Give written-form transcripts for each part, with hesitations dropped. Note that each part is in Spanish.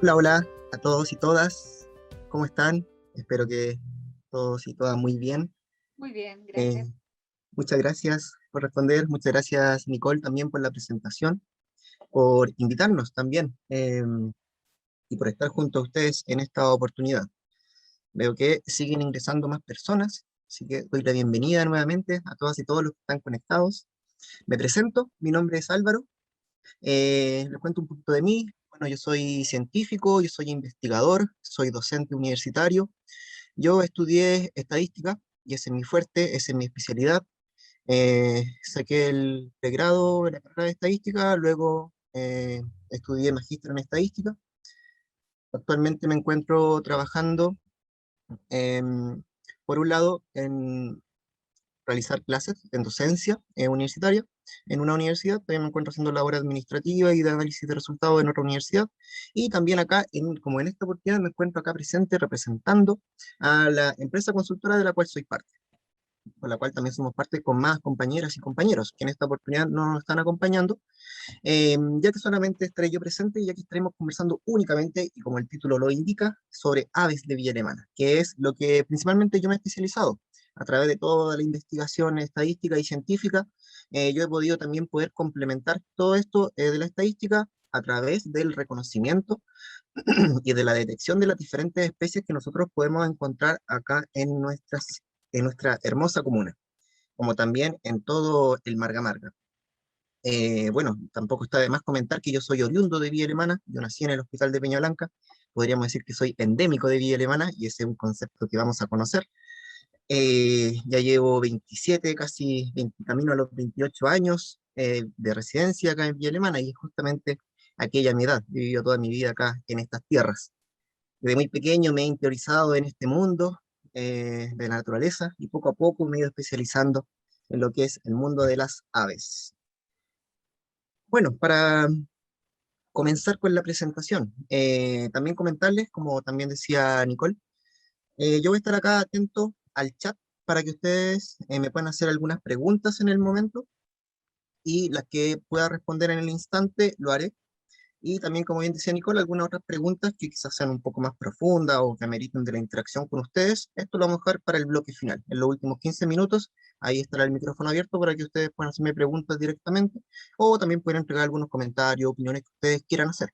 Hola, hola a todos y todas. ¿Cómo están? Espero que todos y todas muy bien. Muy bien, Eh, gracias. Muchas gracias por responder. Muchas gracias, Nicole, también por la presentación, por invitarnos también y por estar junto a ustedes en esta oportunidad. Veo que siguen ingresando más personas, así que doy la bienvenida nuevamente a todas y todos los que están conectados. Me presento, mi nombre es Álvaro. Les cuento un poquito de mí. Bueno, yo soy científico, yo soy investigador, soy docente universitario. Yo estudié estadística y ese es mi fuerte, esa es mi especialidad. Saqué el pregrado de la carrera de estadística, luego estudié magíster en estadística. Actualmente me encuentro trabajando, em, por un lado, en realizar clases en docencia universitaria en una universidad. También me encuentro haciendo labor administrativa y de análisis de resultados en otra universidad. Y también acá, como en esta oportunidad, me encuentro acá presente representando a la empresa consultora de la cual soy parte, con la cual también somos parte con más compañeras y compañeros que en esta oportunidad no nos están acompañando, ya que solamente estaré yo presente y ya que estaremos conversando únicamente, y como el título lo indica, sobre aves de Villa Alemana, que es lo que principalmente yo me he especializado. A través de toda la investigación estadística y científica, yo he podido también poder complementar todo esto de la estadística a través del reconocimiento y de la detección de las diferentes especies que nosotros podemos encontrar acá en nuestra hermosa comuna, como también en todo el Marga Marga. Bueno, tampoco está de más comentar que yo soy oriundo de Villa Alemana. Yo nací en el Hospital de Peña Blanca. Podríamos decir que soy endémico de Villa Alemana y ese es un concepto que vamos a conocer. Ya llevo 27, casi 20, camino a los 28 años de residencia acá en Villa Alemana, y justamente aquella mi edad. He vivido toda mi vida acá en estas tierras. Desde muy pequeño me he interiorizado en este mundo de la naturaleza, y poco a poco me he ido especializando en lo que es el mundo de las aves. Bueno, para comenzar con la presentación, también comentarles, como también decía Nicole, yo voy a estar acá atento al chat para que ustedes me puedan hacer algunas preguntas en el momento, y las que pueda responder en el instante lo haré. Y también, como bien decía Nicole, algunas otras preguntas que quizás sean un poco más profundas o que ameriten de la interacción con ustedes. Esto lo vamos a dejar para el bloque final, en los últimos 15 minutos. Ahí estará el micrófono abierto para que ustedes puedan hacerme preguntas directamente, o también pueden entregar algunos comentarios, opiniones que ustedes quieran hacer.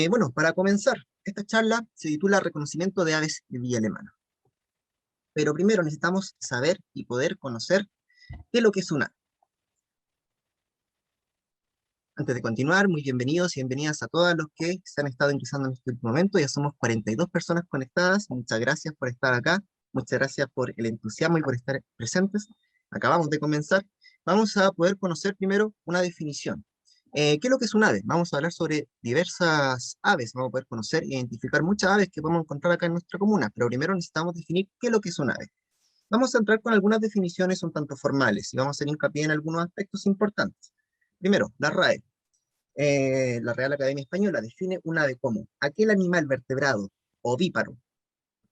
Bueno, para comenzar, esta charla se titula Reconocimiento de aves de Villa Alemana. Pero primero necesitamos saber y poder conocer qué es lo que es un ave. Antes de continuar, muy bienvenidos y bienvenidas a todos los que se han estado ingresando en este último momento. Ya somos 42 personas conectadas. Muchas gracias por estar acá. Muchas gracias por el entusiasmo y por estar presentes. Acabamos de comenzar. Vamos a poder conocer primero una definición. ¿Qué es lo que es un ave? Vamos a hablar sobre diversas aves. Vamos a poder conocer e identificar muchas aves que podemos encontrar acá en nuestra comuna, pero primero necesitamos definir qué es lo que es un ave. Vamos a entrar con algunas definiciones un tanto formales y vamos a hacer hincapié en algunos aspectos importantes. Primero, la RAE. La Real Academia Española define un ave como aquel animal vertebrado ovíparo,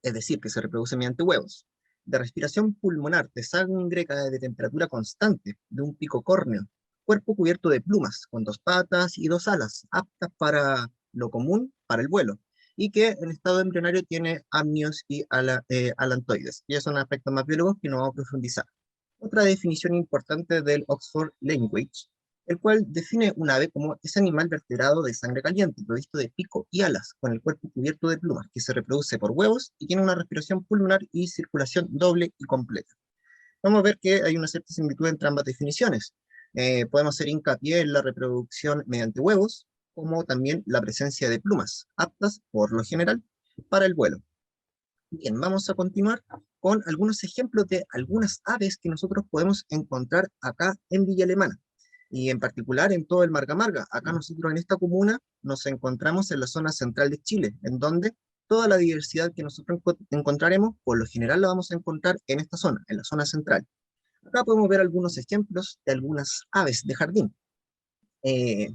es decir, que se reproduce mediante huevos, de respiración pulmonar, de sangre de temperatura constante, de un pico córneo, cuerpo cubierto de plumas, con dos patas y dos alas, aptas para lo común, para el vuelo, y que en estado embrionario tiene amnios y alantoides. Y esos son aspectos más biólogos que no vamos a profundizar. Otra definición importante del Oxford Language, el cual define un ave como ese animal vertebrado de sangre caliente, provisto de pico y alas, con el cuerpo cubierto de plumas, que se reproduce por huevos y tiene una respiración pulmonar y circulación doble y completa. Vamos a ver que hay una cierta similitud entre ambas definiciones. Podemos hacer hincapié en la reproducción mediante huevos, como también la presencia de plumas, aptas, por lo general, para el vuelo. Bien, vamos a continuar con algunos ejemplos de algunas aves que nosotros podemos encontrar acá en Villa Alemana, y en particular en todo el Marga Marga. Acá nosotros en esta comuna nos encontramos en la zona central de Chile, en donde toda la diversidad que nosotros encontraremos, por lo general la vamos a encontrar en esta zona, en la zona central. Acá podemos ver algunos ejemplos de algunas aves de jardín. Eh,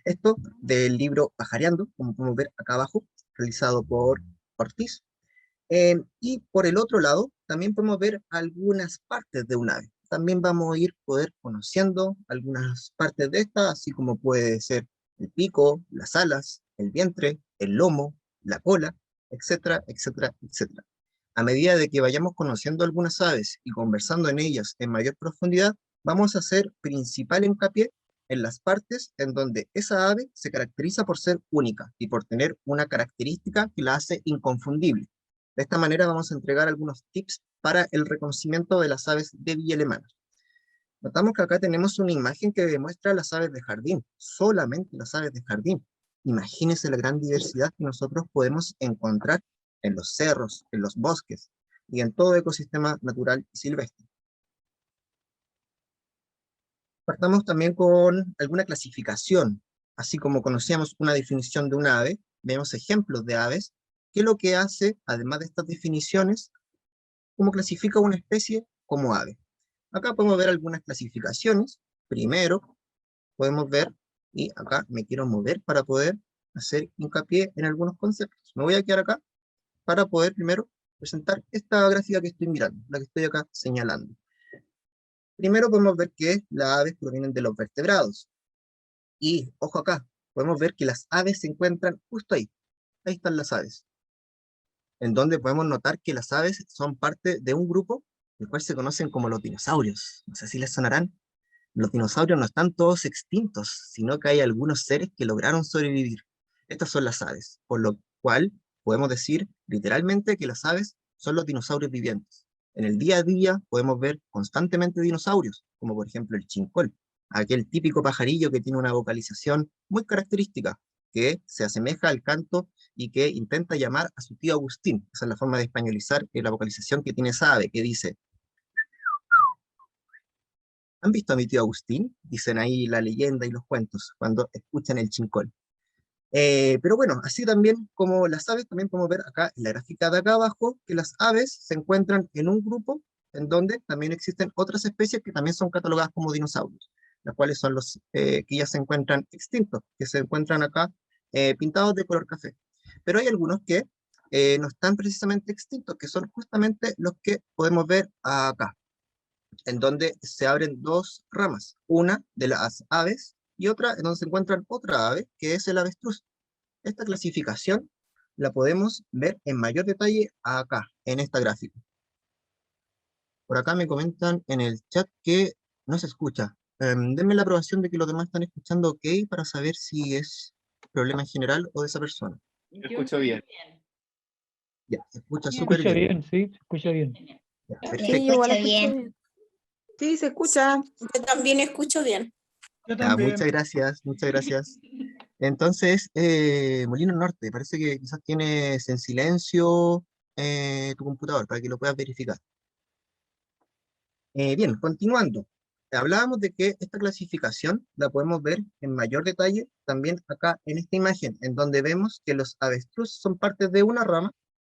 Esto del libro Pajareando, como podemos ver acá abajo, realizado por Ortiz. Y por el otro lado, también podemos ver algunas partes de un ave. También vamos a ir poder conociendo algunas partes de esta, así como puede ser el pico, las alas, el vientre, el lomo, la cola, etcétera, etcétera, etcétera. A medida de que vayamos conociendo algunas aves y conversando en ellas en mayor profundidad, vamos a hacer principal hincapié en las partes en donde esa ave se caracteriza por ser única y por tener una característica que la hace inconfundible. De esta manera vamos a entregar algunos tips para el reconocimiento de las aves de Villa Alemana. Notamos que acá tenemos una imagen que demuestra las aves de jardín, solamente las aves de jardín. Imagínense la gran diversidad que nosotros podemos encontrar en los cerros, en los bosques y en todo ecosistema natural y silvestre. Partamos también con alguna clasificación. Así como conocíamos una definición de un ave, vemos ejemplos de aves, que lo que hace, además de estas definiciones, cómo clasifica una especie como ave. Acá podemos ver algunas clasificaciones. Primero, podemos ver, y acá me quiero mover para poder hacer hincapié en algunos conceptos. Me voy a quedar acá para poder primero presentar esta gráfica que estoy mirando, la que estoy acá señalando. Primero podemos ver que las aves provienen de los vertebrados. Y, ojo acá, podemos ver que las aves se encuentran justo ahí. Ahí están las aves. En donde podemos notar que las aves son parte de un grupo, el cual se conocen como los dinosaurios. No sé si les sonarán. Los dinosaurios no están todos extintos, sino que hay algunos seres que lograron sobrevivir. Estas son las aves, por lo cual podemos decir literalmente que las aves son los dinosaurios vivientes. En el día a día podemos ver constantemente dinosaurios, como por ejemplo el chincol, aquel típico pajarillo que tiene una vocalización muy característica, que se asemeja al canto y que intenta llamar a su tío Agustín. Esa es la forma de españolizar la vocalización que tiene esa ave, que dice: ¿han visto a mi tío Agustín? Dicen ahí la leyenda y los cuentos cuando escuchan el chincol. Pero bueno, así también como las aves, también podemos ver acá en la gráfica de acá abajo que las aves se encuentran en un grupo en donde también existen otras especies que también son catalogadas como dinosaurios, las cuales son los que ya se encuentran extintos, que se encuentran acá pintados de color café. Pero hay algunos que no están precisamente extintos, que son justamente los que podemos ver acá, en donde se abren dos ramas, una de las aves y otra en donde se encuentran otra ave, que es el avestruz. Esta clasificación la podemos ver en mayor detalle acá, en esta gráfica. Por acá me comentan en el chat que no se escucha. Denme la aprobación de que los demás están escuchando ok para saber si es problema en general o de esa persona. Yo escucho bien. Ya, se escucha Se súper escucha bien. bien, sí, se escucha bien. Ya, Sí, perfecto. igual Escucha escucho bien. bien. Sí, se escucha. Yo también escucho bien. Yo Ya, también. muchas gracias, muchas gracias. Entonces, Molino Norte, parece que quizás tienes en silencio tu computador para que lo puedas verificar. Bien, continuando. Hablábamos de que esta clasificación la podemos ver en mayor detalle también acá en esta imagen, en donde vemos que los avestruz son parte de una rama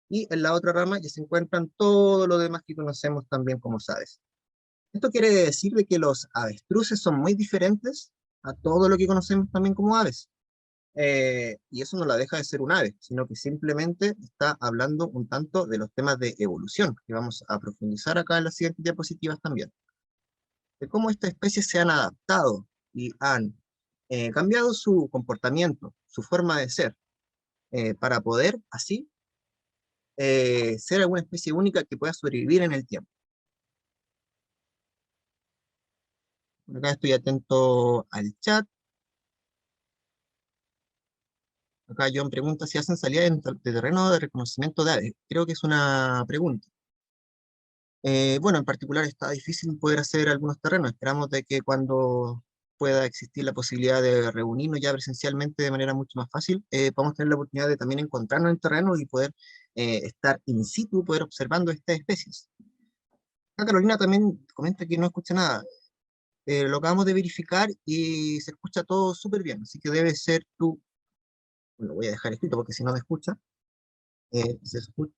y en la otra rama ya se encuentran todo lo demás que conocemos también como aves. Esto quiere decir de que los avestruces son muy diferentes a todo lo que conocemos también como aves. Y eso no la deja de ser un ave, sino que simplemente está hablando un tanto de los temas de evolución, que vamos a profundizar acá en las siguientes diapositivas también, de cómo estas especies se han adaptado y han cambiado su comportamiento, su forma de ser, para poder así ser alguna especie única que pueda sobrevivir en el tiempo. Por acá estoy atento al chat. Acá John pregunta si hacen salida de terreno de reconocimiento de aves. Creo que es una pregunta. Bueno, en particular está difícil poder hacer algunos terrenos. Esperamos de que cuando pueda existir la posibilidad de reunirnos ya presencialmente de manera mucho más fácil, podamos tener la oportunidad de también encontrarnos en terreno y poder estar in situ, poder observando estas especies. Acá Carolina también comenta que no escucha nada. Lo acabamos de verificar y se escucha todo súper bien, así que debe ser tú. Lo voy a dejar escrito porque si no me escucha, se escucha,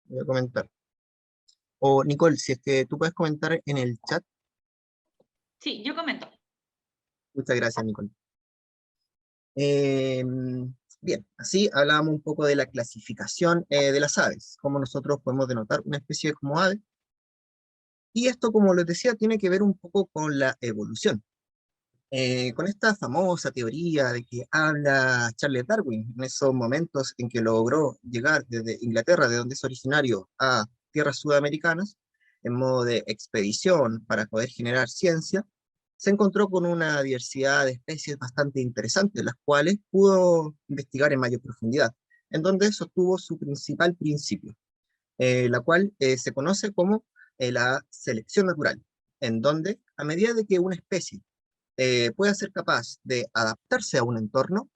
voy a comentar. O Nicole, si es que tú puedes comentar en el chat. Sí, yo comento. Muchas gracias, Nicole. Bien, así hablábamos un poco de la clasificación de las aves, cómo nosotros podemos denotar una especie como ave. Y esto, como les decía, tiene que ver un poco con la evolución. Con esta famosa teoría de que habla Charles Darwin, en esos momentos en que logró llegar desde Inglaterra, de donde es originario, a tierras sudamericanas, en modo de expedición para poder generar ciencia, se encontró con una diversidad de especies bastante interesante, las cuales pudo investigar en mayor profundidad, en donde sostuvo su principal principio, la cual se conoce como la selección natural, en donde a medida de que una especie pueda ser capaz de adaptarse a un entorno,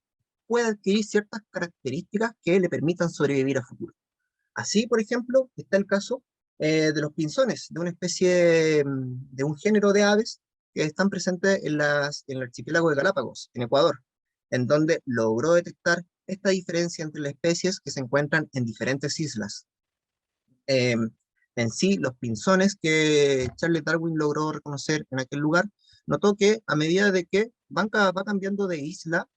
puede adquirir ciertas características que le permitan sobrevivir a futuro. Así, por ejemplo, está el caso de los pinzones, de una especie, de un género de aves que están presentes en el archipiélago de Galápagos, en Ecuador, en donde logró detectar esta diferencia entre las especies que se encuentran en diferentes islas. Eh, en sí, los pinzones que Charles Darwin logró reconocer en aquel lugar, notó que a medida de que va cambiando de isla,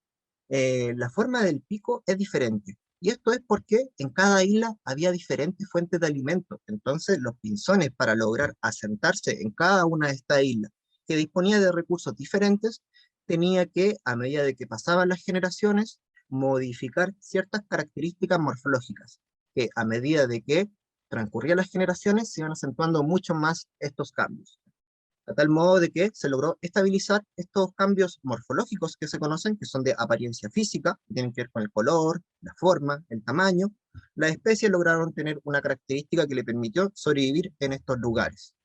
la forma del pico es diferente. Y esto es porque en cada isla había diferentes fuentes de alimento. Entonces, los pinzones, para lograr asentarse en cada una de estas islas, que disponía de recursos diferentes, tenía que, a medida de que pasaban las generaciones, modificar ciertas características morfológicas, que a medida de que transcurrían las generaciones, se iban acentuando mucho más estos cambios, a tal modo de que se logró estabilizar estos cambios morfológicos que se conocen, que son de apariencia física, que tienen que ver con el color, la forma, el tamaño. Las especies lograron tener una característica que le permitió sobrevivir en estos lugares.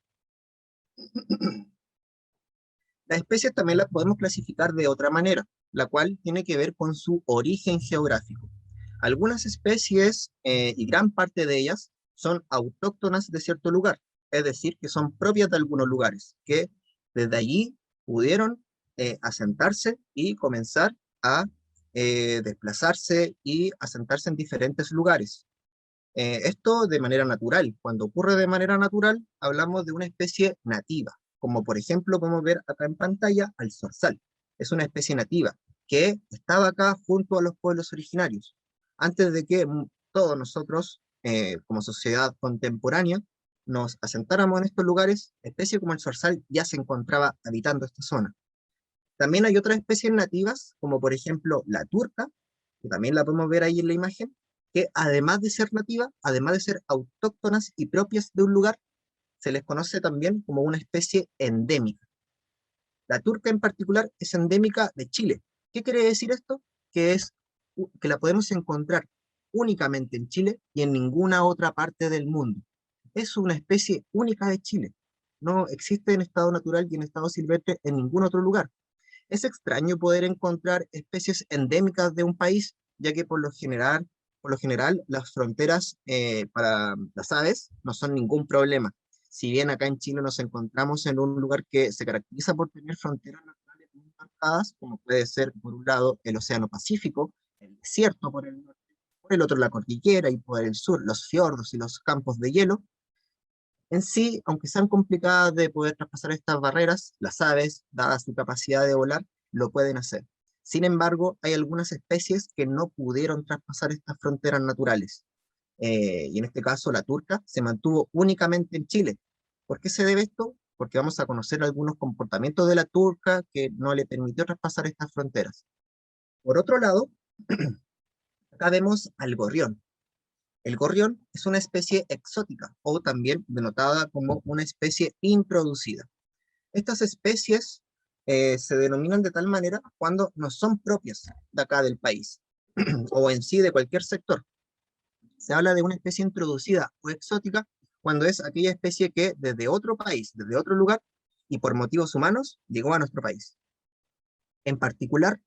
Las especies también las podemos clasificar de otra manera, la cual tiene que ver con su origen geográfico. Algunas especies, y gran parte de ellas, son autóctonas de cierto lugar, es decir, que son propias de algunos lugares, que desde allí pudieron asentarse y comenzar a desplazarse y asentarse en diferentes lugares. Esto de manera natural. Cuando ocurre de manera natural, hablamos de una especie nativa, como por ejemplo podemos ver acá en pantalla al zorzal. Es una especie nativa que estaba acá junto a los pueblos originarios, antes de que todos nosotros, como sociedad contemporánea, nos asentáramos en estos lugares. Especie como el zorzal ya se encontraba habitando esta zona. También hay otras especies nativas, como por ejemplo la turca, que también la podemos ver ahí en la imagen, que además de ser nativa, además de ser autóctonas y propias de un lugar, se les conoce también como una especie endémica. La turca en particular es endémica de Chile. ¿Qué quiere decir esto? Que la podemos encontrar únicamente en Chile y en ninguna otra parte del mundo. Es una especie única de Chile. No existe en estado natural y en estado silvestre en ningún otro lugar. Es extraño poder encontrar especies endémicas de un país, ya que por lo general las fronteras para las aves no son ningún problema. Si bien acá en Chile nos encontramos en un lugar que se caracteriza por tener fronteras naturales muy marcadas, como puede ser por un lado el Océano Pacífico, el desierto por el norte, por el otro la cordillera y por el sur los fiordos y los campos de hielo. En sí, aunque sean complicadas de poder traspasar estas barreras, las aves, dada su capacidad de volar, lo pueden hacer. Sin embargo, hay algunas especies que no pudieron traspasar estas fronteras naturales. Y en este caso, la turca se mantuvo únicamente en Chile. ¿Por qué se debe esto? Porque vamos a conocer algunos comportamientos de la turca que no le permitió traspasar estas fronteras. Por otro lado, acá vemos al gorrión. El gorrión es una especie exótica o también denotada como una especie introducida. Estas especies se denominan de tal manera cuando no son propias de acá del país o en sí de cualquier sector. Se habla de una especie introducida o exótica cuando es aquella especie que desde otro país, desde otro lugar y por motivos humanos llegó a nuestro país. En particular,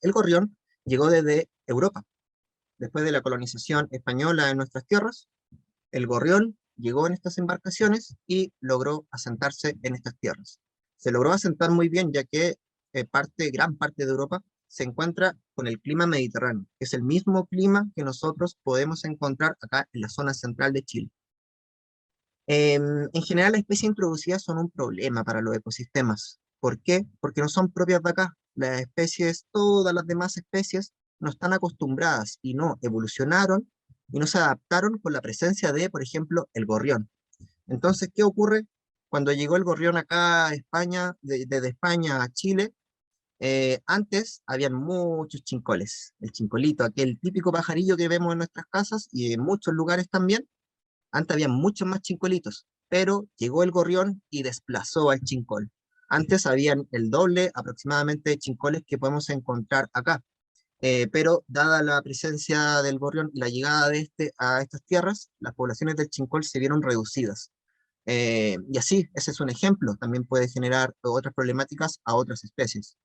el gorrión llegó desde Europa. Después de la colonización española en nuestras tierras, el gorrión llegó en estas embarcaciones y logró asentarse en estas tierras. Se logró asentar muy bien, ya que gran parte de Europa se encuentra con el clima mediterráneo, que es el mismo clima que nosotros podemos encontrar acá en la zona central de Chile. En general, las especies introducidas son un problema para los ecosistemas. ¿Por qué? Porque no son propias de acá. Las especies, todas las demás especies, no están acostumbradas y no evolucionaron y no se adaptaron con la presencia de, por ejemplo, el gorrión. Entonces, ¿qué ocurre cuando llegó el gorrión acá a España, desde España a Chile, antes habían muchos chincoles. El chincolito, aquel típico pajarillo que vemos en nuestras casas y en muchos lugares también. Antes había muchos más chincolitos, pero llegó el gorrión y desplazó al chincol. Antes habían el doble aproximadamente de chincoles que podemos encontrar acá. Pero dada la presencia del gorrión y la llegada de este a estas tierras, las poblaciones del chincol se vieron reducidas. Y así, ese es un ejemplo, también puede generar otras problemáticas a otras especies.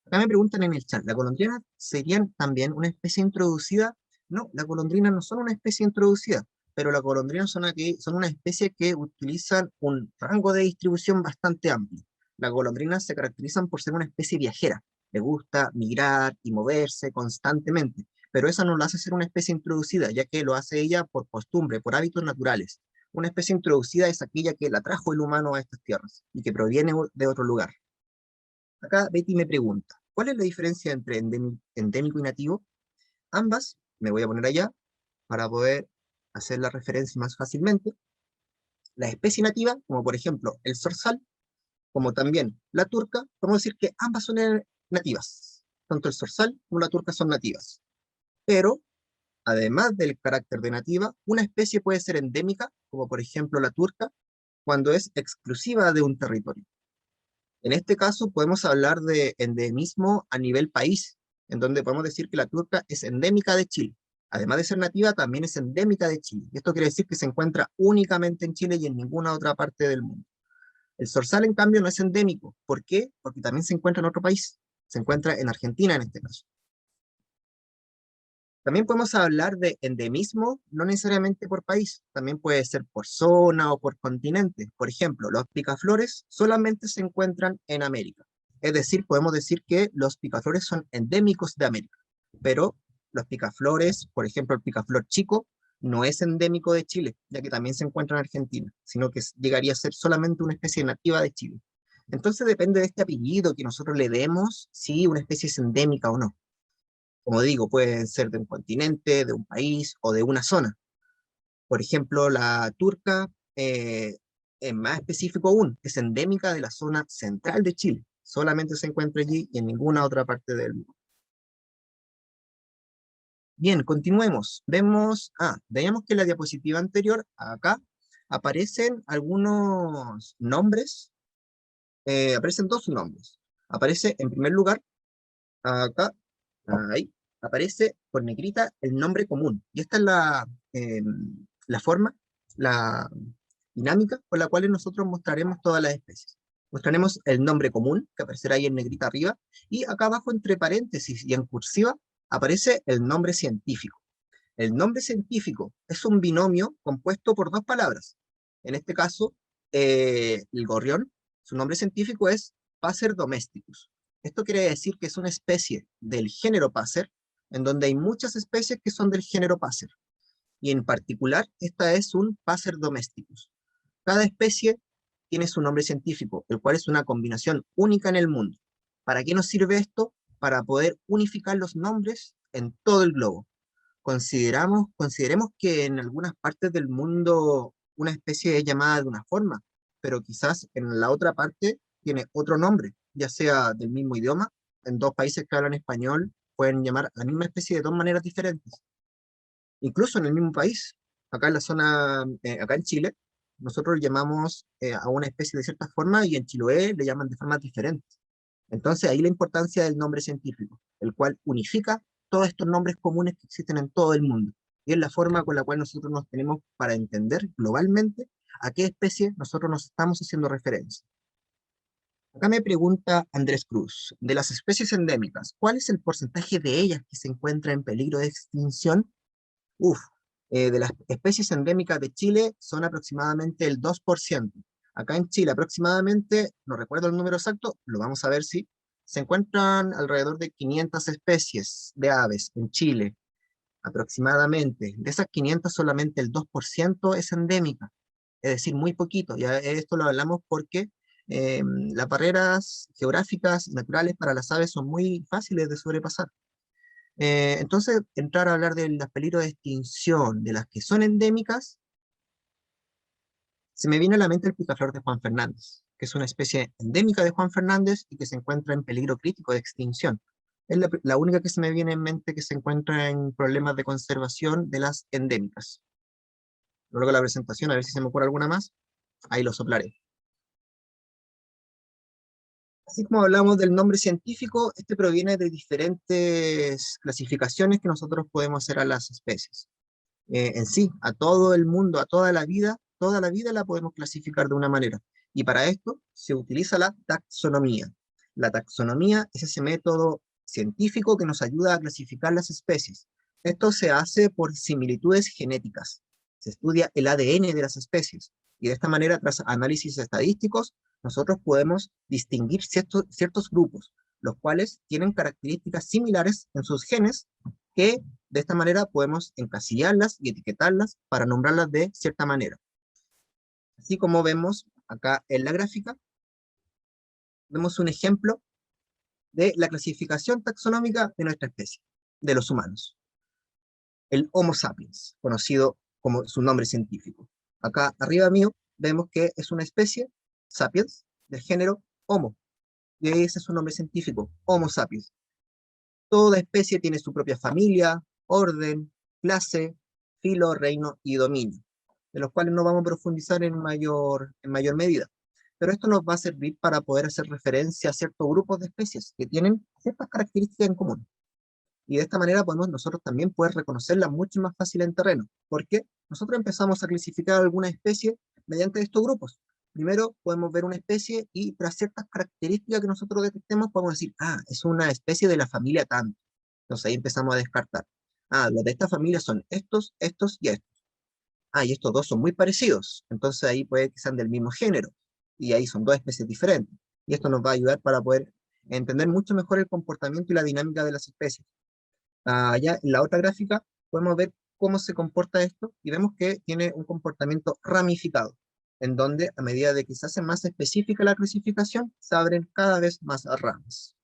Acá me preguntan en el chat, ¿la golondrina serían también una especie introducida? No, las golondrinas no son una especie introducida, pero las golondrinas son una especie que utilizan un rango de distribución bastante amplio. Las golondrinas se caracterizan por ser una especie viajera, le gusta migrar y moverse constantemente, pero eso no lo hace ser una especie introducida, ya que lo hace ella por costumbre, por hábitos naturales. Una especie introducida es aquella que la trajo el humano a estas tierras y que proviene de otro lugar. Acá Betty me pregunta, ¿cuál es la diferencia entre endémico y nativo? Ambas, me voy a poner allá para poder hacer la referencia más fácilmente. La especie nativa, como por ejemplo el zorzal, como también la turca, podemos decir que ambas son nativas. Tanto el zorzal como la turca son nativas. Pero, además del carácter de nativa, una especie puede ser endémica, como por ejemplo la turca, cuando es exclusiva de un territorio. En este caso podemos hablar de endemismo a nivel país, en donde podemos decir que la turca es endémica de Chile. Además de ser nativa, también es endémica de Chile. Y esto quiere decir que se encuentra únicamente en Chile y en ninguna otra parte del mundo. El zorzal, en cambio, no es endémico. ¿Por qué? Porque también se encuentra en otro país. Se encuentra en Argentina en este caso. También podemos hablar de endemismo, no necesariamente por país, también puede ser por zona o por continente. Por ejemplo, los picaflores solamente se encuentran en América. Es decir, podemos decir que los picaflores son endémicos de América, pero los picaflores, por ejemplo, el picaflor chico, no es endémico de Chile, ya que también se encuentra en Argentina, sino que llegaría a ser solamente una especie nativa de Chile. Entonces depende de este apellido que nosotros le demos, si una especie es endémica o no. Como digo, pueden ser de un continente, de un país o de una zona. Por ejemplo, la turca, es más específico aún, es endémica de la zona central de Chile. Solamente se encuentra allí y en ninguna otra parte del mundo. Bien, continuemos. Veíamos que en la diapositiva anterior, acá, aparecen algunos nombres, aparecen dos nombres. Aparece en primer lugar, acá, ahí, aparece por negrita el nombre común. Y esta es la forma, la dinámica con la cual nosotros mostraremos todas las especies. Mostraremos el nombre común, que aparecerá ahí en negrita arriba, y acá abajo entre paréntesis y en cursiva aparece el nombre científico. El nombre científico es un binomio compuesto por dos palabras. En este caso, el gorrión, su nombre científico es Passer domesticus. Esto quiere decir que es una especie del género Passer, en donde hay muchas especies que son del género Passer. Y en particular, esta es un Passer domesticus. Cada especie tiene su nombre científico, el cual es una combinación única en el mundo. ¿Para qué nos sirve esto? Para poder unificar los nombres en todo el globo. Consideremos que en algunas partes del mundo una especie es llamada de una forma, pero quizás en la otra parte tiene otro nombre, ya sea del mismo idioma. En dos países que hablan español pueden llamar a la misma especie de dos maneras diferentes. Incluso en el mismo país, acá en la zona, acá en Chile, nosotros llamamos a una especie de cierta forma y en Chiloé le llaman de formas diferentes. Entonces ahí la importancia del nombre científico, el cual unifica todos estos nombres comunes que existen en todo el mundo. Y es la forma con la cual nosotros nos tenemos para entender globalmente a qué especie nosotros nos estamos haciendo referencia. Acá me pregunta Andrés Cruz, de las especies endémicas, ¿cuál es el porcentaje de ellas que se encuentra en peligro de extinción? De las especies endémicas de Chile son aproximadamente el 2%. Acá en Chile aproximadamente, no recuerdo el número exacto, lo vamos a ver si se encuentran alrededor de 500 especies de aves en Chile, aproximadamente. De esas 500 solamente el 2% es endémica, es decir, muy poquito. Ya esto lo hablamos porque las barreras geográficas y naturales para las aves son muy fáciles de sobrepasar. Entonces, entrar a hablar de los peligros de extinción, de las que son endémicas, Se me viene a la mente el picaflor de Juan Fernández, que es una especie endémica de Juan Fernández y que se encuentra en peligro crítico de extinción. Es la única que se me viene en mente que se encuentra en problemas de conservación de las endémicas. Luego la presentación, a ver si se me ocurre alguna más, ahí lo soplaré. Así como hablamos del nombre científico, este proviene de diferentes clasificaciones que nosotros podemos hacer a las especies. En sí, a todo el mundo, a toda la vida la podemos clasificar de una manera. Y para esto se utiliza la taxonomía. La taxonomía es ese método científico que nos ayuda a clasificar las especies. Esto se hace por similitudes genéticas. Se estudia el ADN de las especies. Y de esta manera, tras análisis estadísticos, nosotros podemos distinguir ciertos grupos, los cuales tienen características similares en sus genes, que de esta manera podemos encasillarlas y etiquetarlas para nombrarlas de cierta manera. Así como vemos acá en la gráfica, vemos un ejemplo de la clasificación taxonómica de nuestra especie, de los humanos. El Homo sapiens, conocido como su nombre científico. Acá arriba mío vemos que es una especie, sapiens, del género Homo, y ese es su nombre científico, Homo sapiens. Toda especie tiene su propia familia, orden, clase, filo, reino y dominio, de los cuales no vamos a profundizar en mayor medida. Pero esto nos va a servir para poder hacer referencia a ciertos grupos de especies que tienen ciertas características en común. Y de esta manera podemos nosotros también poder reconocerla mucho más fácil en terreno, porque nosotros empezamos a clasificar alguna especie mediante estos grupos. Primero podemos ver una especie y tras ciertas características que nosotros detectemos podemos decir, es una especie de la familia tanto. Entonces ahí empezamos a descartar. Los de esta familia son estos, estos y estos. Y estos dos son muy parecidos. Entonces ahí puede que sean del mismo género. Y ahí son dos especies diferentes. Y esto nos va a ayudar para poder entender mucho mejor el comportamiento y la dinámica de las especies. Allá en la otra gráfica podemos ver cómo se comporta esto y vemos que tiene un comportamiento ramificado, en donde a medida de que se hace más específica la clasificación, se abren cada vez más ramas.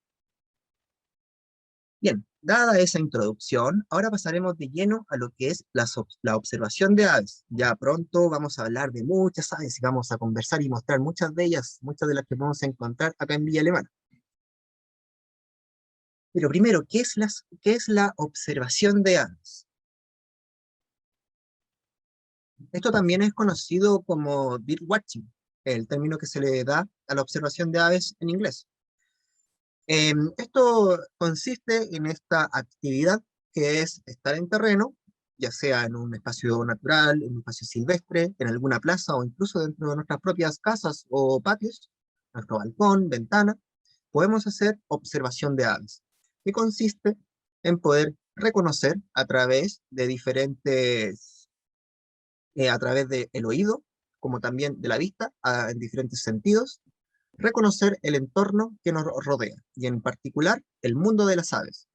Bien, dada esa introducción, ahora pasaremos de lleno a lo que es la observación de aves. Ya pronto vamos a hablar de muchas aves y vamos a conversar y mostrar muchas de ellas, muchas de las que vamos a encontrar acá en Villa Alemana. Pero primero, ¿qué es la observación de aves? Esto también es conocido como birdwatching, el término que se le da a la observación de aves en inglés. Esto consiste en esta actividad que es estar en terreno, ya sea en un espacio natural, en un espacio silvestre, en alguna plaza o incluso dentro de nuestras propias casas o patios, nuestro balcón, ventana, podemos hacer observación de aves, que consiste en poder reconocer a través de a través del oído, como también de la vista, en diferentes sentidos, reconocer el entorno que nos rodea, y en particular el mundo de las aves.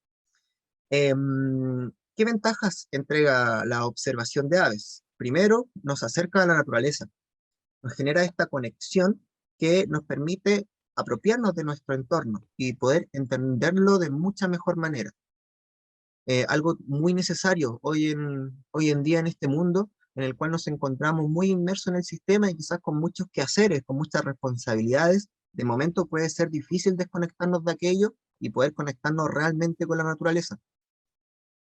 ¿Qué ventajas entrega la observación de aves? Primero, nos acerca a la naturaleza, nos genera esta conexión que nos permite apropiarnos de nuestro entorno y poder entenderlo de mucha mejor manera. Algo muy necesario hoy en día en este mundo en el cual nos encontramos muy inmersos en el sistema y quizás con muchos quehaceres, con muchas responsabilidades. De momento puede ser difícil desconectarnos de aquello y poder conectarnos realmente con la naturaleza.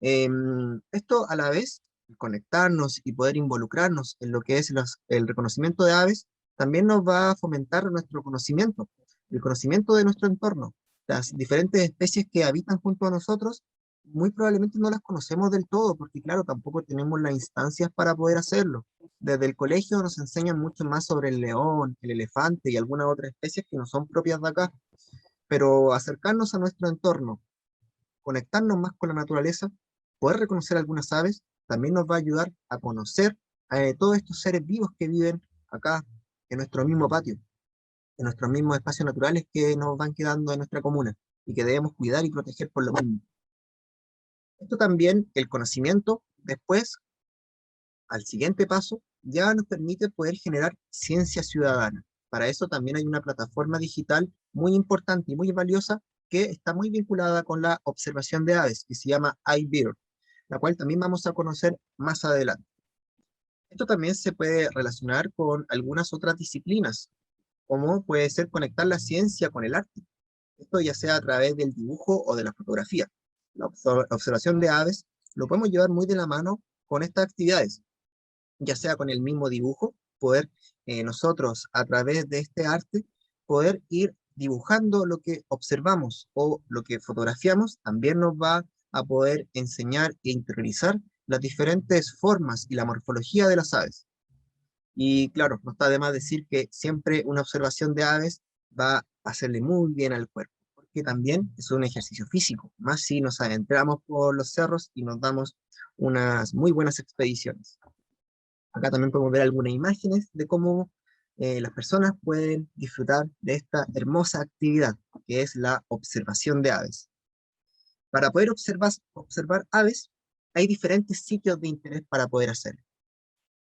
Esto a la vez, conectarnos y poder involucrarnos en lo que es el reconocimiento de aves, también nos va a fomentar nuestro conocimiento, el conocimiento de nuestro entorno. Las diferentes especies que habitan junto a nosotros, muy probablemente no las conocemos del todo, porque claro, tampoco tenemos las instancias para poder hacerlo. Desde el colegio nos enseñan mucho más sobre el león, el elefante y algunas otras especies que no son propias de acá, pero acercarnos a nuestro entorno, conectarnos más con la naturaleza, poder reconocer algunas aves, también nos va a ayudar a conocer a todos estos seres vivos que viven acá en nuestro mismo patio, en nuestros mismos espacios naturales que nos van quedando en nuestra comuna y que debemos cuidar y proteger por lo mismo. Esto también, el conocimiento, después, al siguiente paso, ya nos permite poder generar ciencia ciudadana. Para eso también hay una plataforma digital muy importante y muy valiosa que está muy vinculada con la observación de aves, que se llama iBird, la cual también vamos a conocer más adelante. Esto también se puede relacionar con algunas otras disciplinas, como puede ser conectar la ciencia con el arte. Esto ya sea a través del dibujo o de la fotografía. La observación de aves lo podemos llevar muy de la mano con estas actividades, ya sea con el mismo dibujo, poder nosotros a través de este arte, poder ir dibujando lo que observamos o lo que fotografiamos, también nos va a poder enseñar e interiorizar las diferentes formas y la morfología de las aves. Y claro, no está de más decir que siempre una observación de aves va a hacerle muy bien al cuerpo, porque también es un ejercicio físico, más si nos adentramos por los cerros y nos damos unas muy buenas expediciones. Acá también podemos ver algunas imágenes de cómo las personas pueden disfrutar de esta hermosa actividad, que es la observación de aves. Para poder observar aves, hay diferentes sitios de interés para poder hacerlo.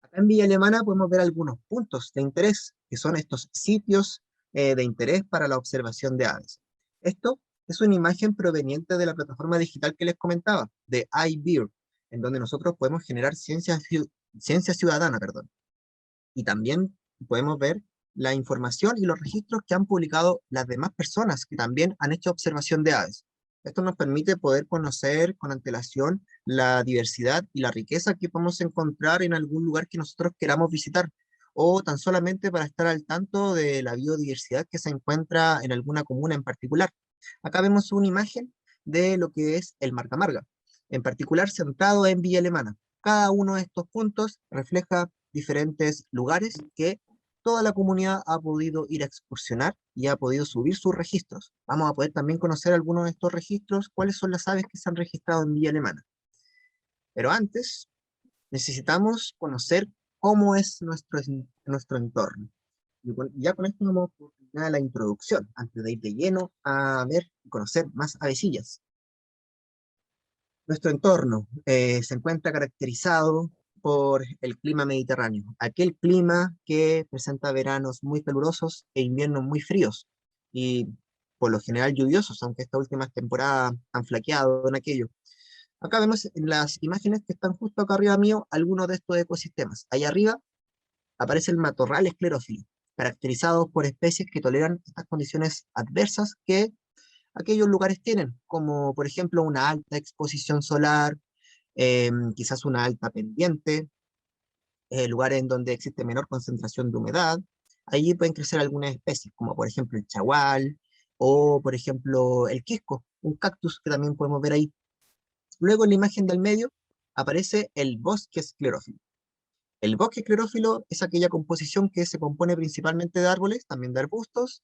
Acá en Villa Alemana podemos ver algunos puntos de interés, que son estos sitios de interés para la observación de aves. Esto es una imagen proveniente de la plataforma digital que les comentaba, de iBeer, en donde nosotros podemos generar ciencia ciudadana, perdón. Y también podemos ver la información y los registros que han publicado las demás personas que también han hecho observación de aves. Esto nos permite poder conocer con antelación la diversidad y la riqueza que podemos encontrar en algún lugar que nosotros queramos visitar, o tan solamente para estar al tanto de la biodiversidad que se encuentra en alguna comuna en particular. Acá vemos una imagen de lo que es el Marcamarga, en particular centrado en Villa Alemana. Cada uno de estos puntos refleja diferentes lugares que toda la comunidad ha podido ir a excursionar y ha podido subir sus registros. Vamos a poder también conocer algunos de estos registros, cuáles son las aves que se han registrado en Villa Alemana. Pero antes, necesitamos conocer cómo es nuestro entorno. Ya con esto vamos a terminar la introducción, antes de ir de lleno a ver y conocer más avecillas. Nuestro entorno se encuentra caracterizado por el clima mediterráneo, aquel clima que presenta veranos muy calurosos e inviernos muy fríos, y por lo general lluviosos, aunque estas últimas temporadas han flaqueado en aquello. Acá vemos en las imágenes que están justo acá arriba mío algunos de estos ecosistemas. Allá arriba aparece el matorral esclerófilo, caracterizado por especies que toleran estas condiciones adversas que aquellos lugares tienen, como por ejemplo una alta exposición solar, quizás una alta pendiente, lugares en donde existe menor concentración de humedad. Allí pueden crecer algunas especies, como por ejemplo el chagual, o por ejemplo el quisco, un cactus que también podemos ver ahí. Luego en la imagen del medio aparece el bosque esclerófilo. El bosque esclerófilo es aquella composición que se compone principalmente de árboles, también de arbustos,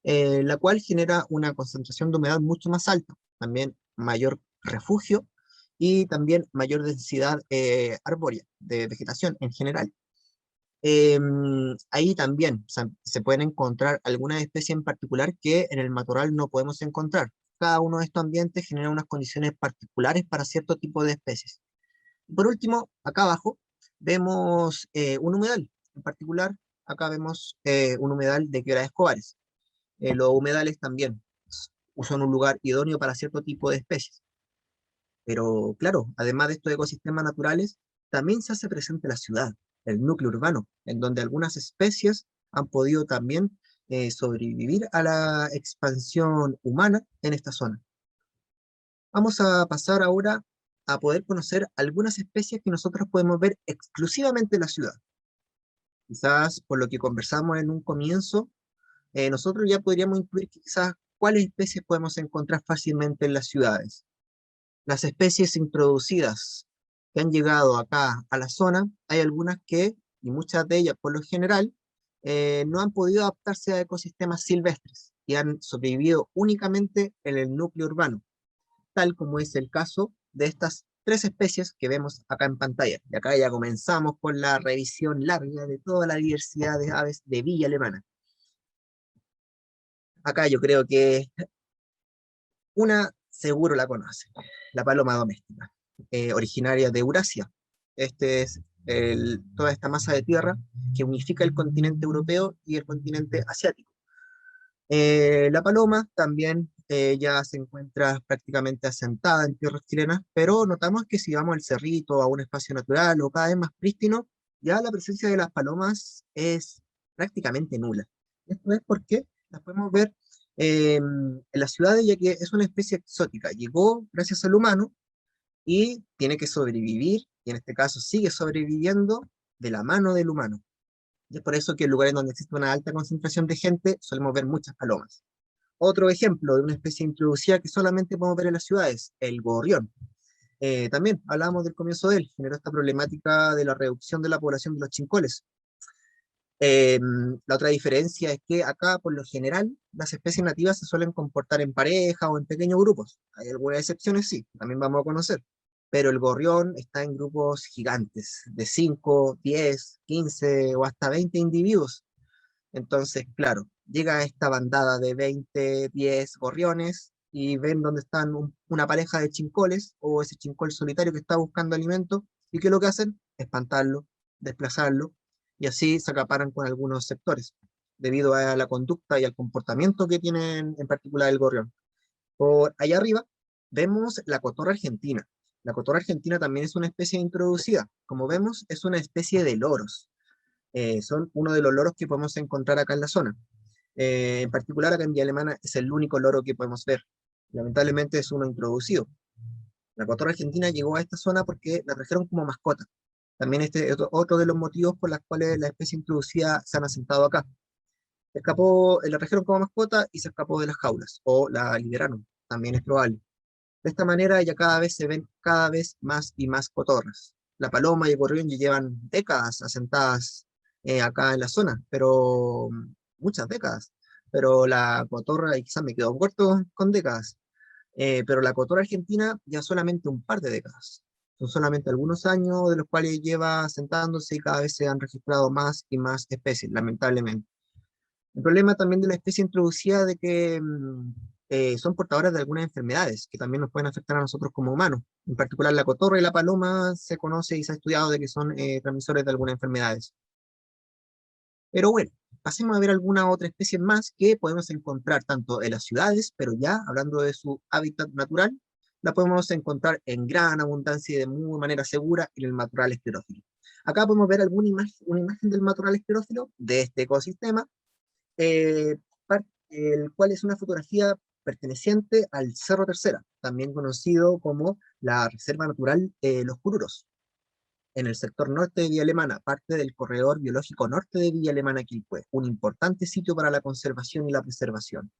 la cual genera una concentración de humedad mucho más alta, también mayor refugio y también mayor densidad arbórea de vegetación en general. Ahí también se pueden encontrar algunas especies en particular que en el matorral no podemos encontrar. Cada uno de estos ambientes genera unas condiciones particulares para cierto tipo de especies. Por último, acá abajo vemos un humedal. En particular, acá vemos un humedal de Quebrada de Escobares. Los humedales también son un lugar idóneo para cierto tipo de especies. Pero claro, además de estos ecosistemas naturales, también se hace presente la ciudad, el núcleo urbano, en donde algunas especies han podido también sobrevivir a la expansión humana en esta zona. Vamos a pasar ahora a poder conocer algunas especies que nosotros podemos ver exclusivamente en la ciudad. Quizás por lo que conversamos en un comienzo, nosotros ya podríamos incluir quizás cuáles especies podemos encontrar fácilmente en las ciudades. Las especies introducidas que han llegado acá a la zona, hay algunas que, y muchas de ellas por lo general, no han podido adaptarse a ecosistemas silvestres y han sobrevivido únicamente en el núcleo urbano, tal como es el caso de estas tres especies que vemos acá en pantalla. Y acá ya comenzamos con la revisión larga de toda la diversidad de aves de Villa Alemana. Acá yo creo que una seguro la conoce, la paloma doméstica, originaria de Eurasia. Este es toda esta masa de tierra que unifica el continente europeo y el continente asiático. La paloma también ya se encuentra prácticamente asentada en tierras chilenas, pero notamos que si vamos al cerrito, a un espacio natural o cada vez más prístino, ya la presencia de las palomas es prácticamente nula. Esto es porque las podemos ver en las ciudades, ya que es una especie exótica. Llegó gracias al humano y tiene que sobrevivir, y en este caso sigue sobreviviendo de la mano del humano. Y es por eso que en lugares donde existe una alta concentración de gente, solemos ver muchas palomas. Otro ejemplo de una especie introducida que solamente podemos ver en las ciudades, el gorrión. También hablábamos del comienzo de él, generó esta problemática de la reducción de la población de los chincoles. La otra diferencia es que acá, por lo general, las especies nativas se suelen comportar en pareja o en pequeños grupos. Hay algunas excepciones, sí, también vamos a conocer. Pero el gorrión está en grupos gigantes, de 5, 10, 15 o hasta 20 individuos. Entonces, claro, llega esta bandada de 20, 10 gorriones y ven dónde están una pareja de chincoles o ese chincol solitario que está buscando alimento, y que lo que hacen es espantarlo, desplazarlo, y así se acaparan con algunos sectores, debido a la conducta y al comportamiento que tienen en particular el gorrión. Por allá arriba vemos la cotorra argentina. La cotorra argentina también es una especie introducida. Como vemos, es una especie de loros. Son uno de los loros que podemos encontrar acá en la zona. En particular, acá en Villa Alemana es el único loro que podemos ver. Lamentablemente es uno introducido. La cotorra argentina llegó a esta zona porque la trajeron como mascota. También este es otro de los motivos por los cuales la especie introducida se han asentado acá. Escapó, la trajeron como mascota y se escapó de las jaulas, o la liberaron, también es probable. De esta manera ya cada vez se ven cada vez más y más cotorras. La paloma y el gorrión ya llevan décadas asentadas acá en la zona, pero muchas décadas. Pero la cotorra, y quizás me quedo corto con décadas, pero la cotorra argentina ya solamente un par de décadas. Son solamente algunos años de los cuales lleva asentándose y cada vez se han registrado más y más especies, lamentablemente. El problema también de la especie introducida de que son portadoras de algunas enfermedades que también nos pueden afectar a nosotros como humanos. En particular la cotorra y la paloma se conoce y se ha estudiado de que son transmisores de algunas enfermedades. Pero bueno, pasemos a ver alguna otra especie más que podemos encontrar tanto en las ciudades, pero ya hablando de su hábitat natural, la podemos encontrar en gran abundancia y de muy manera segura en el matorral esclerófilo. Acá podemos ver una imagen del matorral esclerófilo de este ecosistema, eh, el cual es una fotografía perteneciente al Cerro Tercera, también conocido como la Reserva Natural Los Cururos, en el sector norte de Villa Alemana, parte del corredor biológico norte de Villa Alemana-Quilpué, un importante sitio para la conservación y la preservación.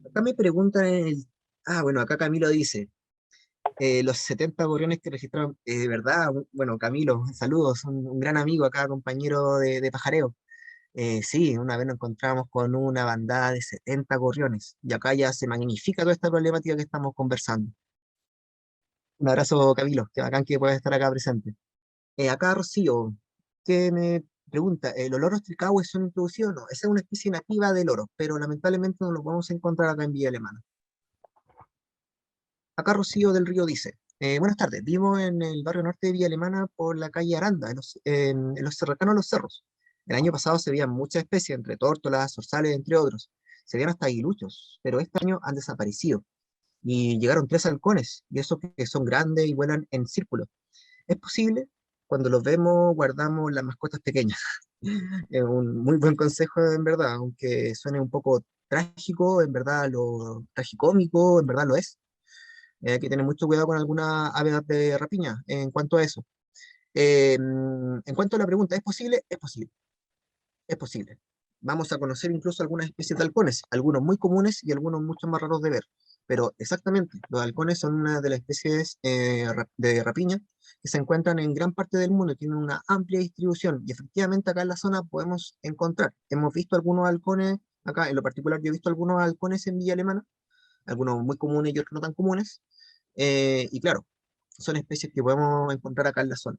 Acá me preguntan bueno, acá Camilo dice, los 70 gorriones que registraron, ¿verdad? Bueno, Camilo, saludos, un gran amigo acá, compañero de pajareo. Sí, una vez nos encontramos con una bandada de 70 gorriones, y acá ya se magnifica toda esta problemática que estamos conversando. Un abrazo, Camilo, que bacán que puedas estar acá presente. Acá Rocío, que me pregunta, ¿los loros tricahues son introducidos o no? Esa es una especie nativa de loro, pero lamentablemente no los vamos a encontrar acá en Villa Alemana. Acá Rocío del Río dice, buenas tardes, vivo en el barrio norte de Villa Alemana por la calle Aranda, en los cercanos a los cerros. El año pasado se veían muchas especies, entre tórtolas, zorzales, entre otros. Se veían hasta aguiluchos, pero este año han desaparecido. Y llegaron 3 halcones, y esos que son grandes y vuelan en círculo. Es posible, cuando los vemos, guardamos las mascotas pequeñas. Es un muy buen consejo, en verdad, aunque suene un poco trágico, en verdad lo tragicómico, en verdad lo es. Hay que tener mucho cuidado con alguna ave de rapiña en cuanto a eso. En cuanto a la pregunta, ¿es posible? Es posible, es posible. Vamos a conocer incluso algunas especies de halcones, algunos muy comunes y algunos mucho más raros de ver. Pero exactamente, los halcones son una de las especies de rapiña que se encuentran en gran parte del mundo, tienen una amplia distribución y efectivamente acá en la zona podemos encontrar. Hemos visto algunos halcones, acá en lo particular yo he visto algunos halcones en Villa Alemana, algunos muy comunes y otros no tan comunes, y claro, son especies que podemos encontrar acá en la zona.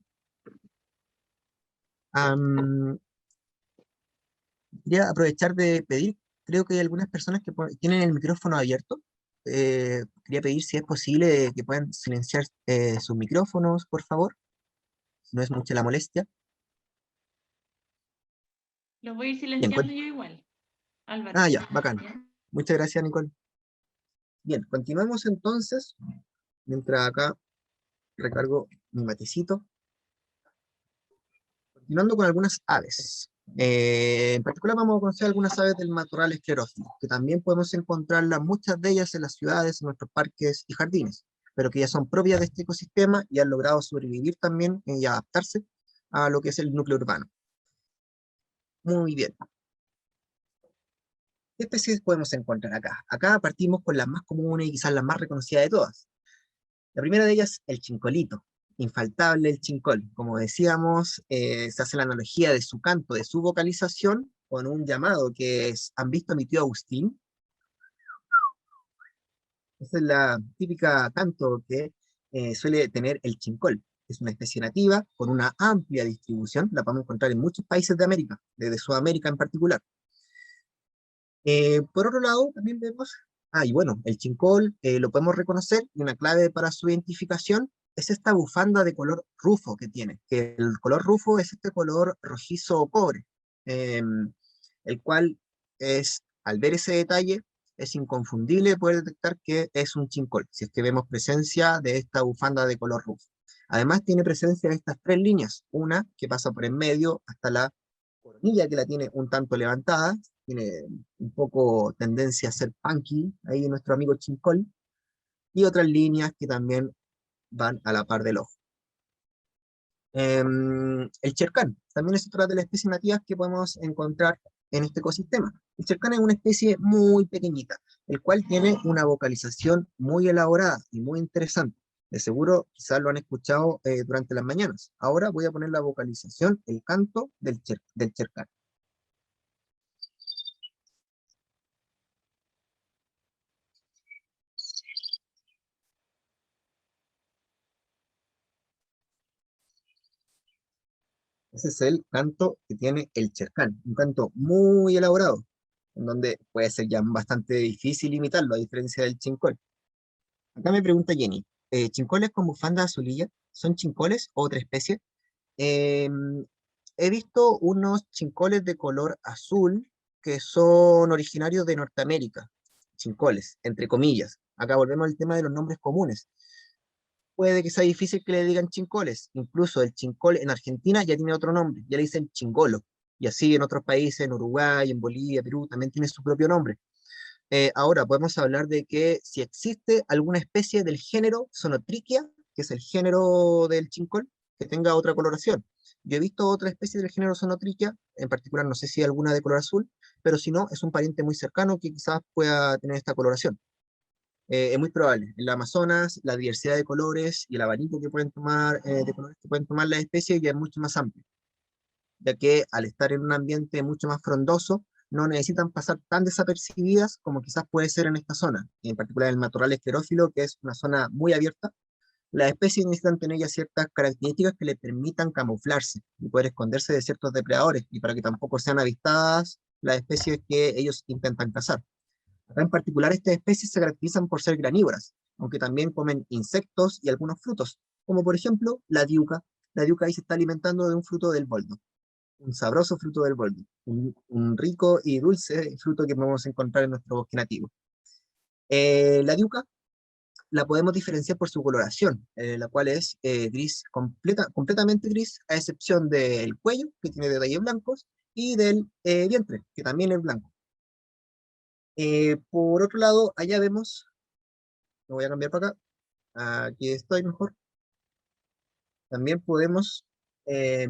Am, Quería aprovechar de pedir, creo que hay algunas personas que tienen el micrófono abierto. Quería pedir si es posible que puedan silenciar sus micrófonos, por favor. No es mucha la molestia. Los voy a ir Bien, silenciando yo igual, Álvaro. ya, bacán. ¿Ya? Muchas gracias, Nicole. Bien, continuamos entonces, mientras acá recargo mi matecito. Continuando con algunas aves. En particular vamos a conocer algunas aves del matorral esclerófilo, que también podemos encontrarlas, muchas de ellas en las ciudades, en nuestros parques y jardines, pero que ya son propias de este ecosistema y han logrado sobrevivir también y adaptarse a lo que es el núcleo urbano. Muy bien. ¿Qué especies podemos encontrar acá? Acá partimos con las más comunes y quizás las más reconocidas de todas. La primera de ellas, el chincolito. Infaltable el chincol. Como decíamos, se hace la analogía de su canto, de su vocalización, con un llamado que es, ¿han visto a mi tío Agustín? Esa es la típica canto que suele tener el chincol. Es una especie nativa con una amplia distribución, la podemos encontrar en muchos países de América, desde Sudamérica en particular. Por otro lado, también vemos, y bueno, el chincol lo podemos reconocer y una clave para su identificación es esta bufanda de color rufo que tiene, que el color rufo es este color rojizo o cobre, el cual es, al ver ese detalle, es inconfundible poder detectar que es un chincol, si es que vemos presencia de esta bufanda de color rufo. Además tiene presencia de estas tres líneas, una que pasa por en medio hasta la coronilla que la tiene un tanto levantada, tiene un poco tendencia a ser punky, ahí nuestro amigo Chincol, y otras líneas que también van a la par del ojo. El chercán también es otra de las especies nativas que podemos encontrar en este ecosistema. El chercán es una especie muy pequeñita, el cual tiene una vocalización muy elaborada y muy interesante. De seguro quizás lo han escuchado durante las mañanas. Ahora voy a poner la vocalización, el canto del chercán. Ese es el canto que tiene el chercán, un canto muy elaborado, en donde puede ser ya bastante difícil imitarlo, a diferencia del chincol. Acá me pregunta Jenny, ¿chincoles con bufanda azulilla son chincoles o otra especie? Em, He visto unos chincoles de color azul que son originarios de Norteamérica, chincoles, entre comillas. Acá volvemos al tema de los nombres comunes. Puede que sea difícil que le digan chincoles. Incluso el chincol en Argentina ya tiene otro nombre, ya le dicen chingolo. Y así en otros países, en Uruguay, en Bolivia, Perú, también tiene su propio nombre. Ahora podemos hablar de que si existe alguna especie del género Sonotrichia, que es el género del chincol, que tenga otra coloración. Yo he visto otra especie del género Sonotrichia, en particular no sé si alguna de color azul, pero si no, es un pariente muy cercano que quizás pueda tener esta coloración. Es muy probable. En la Amazonas, la diversidad de colores y el abanico que pueden tomar, de colores que pueden tomar las especies ya es mucho más amplio, ya que al estar en un ambiente mucho más frondoso, no necesitan pasar tan desapercibidas como quizás puede ser en esta zona, y en particular el matorral esclerófilo, que es una zona muy abierta. Las especies necesitan tener ya ciertas características que le permitan camuflarse y poder esconderse de ciertos depredadores, y para que tampoco sean avistadas las especies que ellos intentan cazar. Acá en particular estas especies se caracterizan por ser granívoras, aunque también comen insectos y algunos frutos, como por ejemplo la diuca. La diuca ahí se está alimentando de un fruto del boldo, un sabroso fruto del boldo, un rico y dulce fruto que podemos encontrar en nuestro bosque nativo. La diuca la podemos diferenciar por su coloración, la cual es gris, completamente gris, a excepción del cuello, que tiene detalles blancos, y del vientre, que también es blanco. Por otro lado, allá vemos, lo voy a cambiar para acá, aquí estoy mejor, también podemos eh,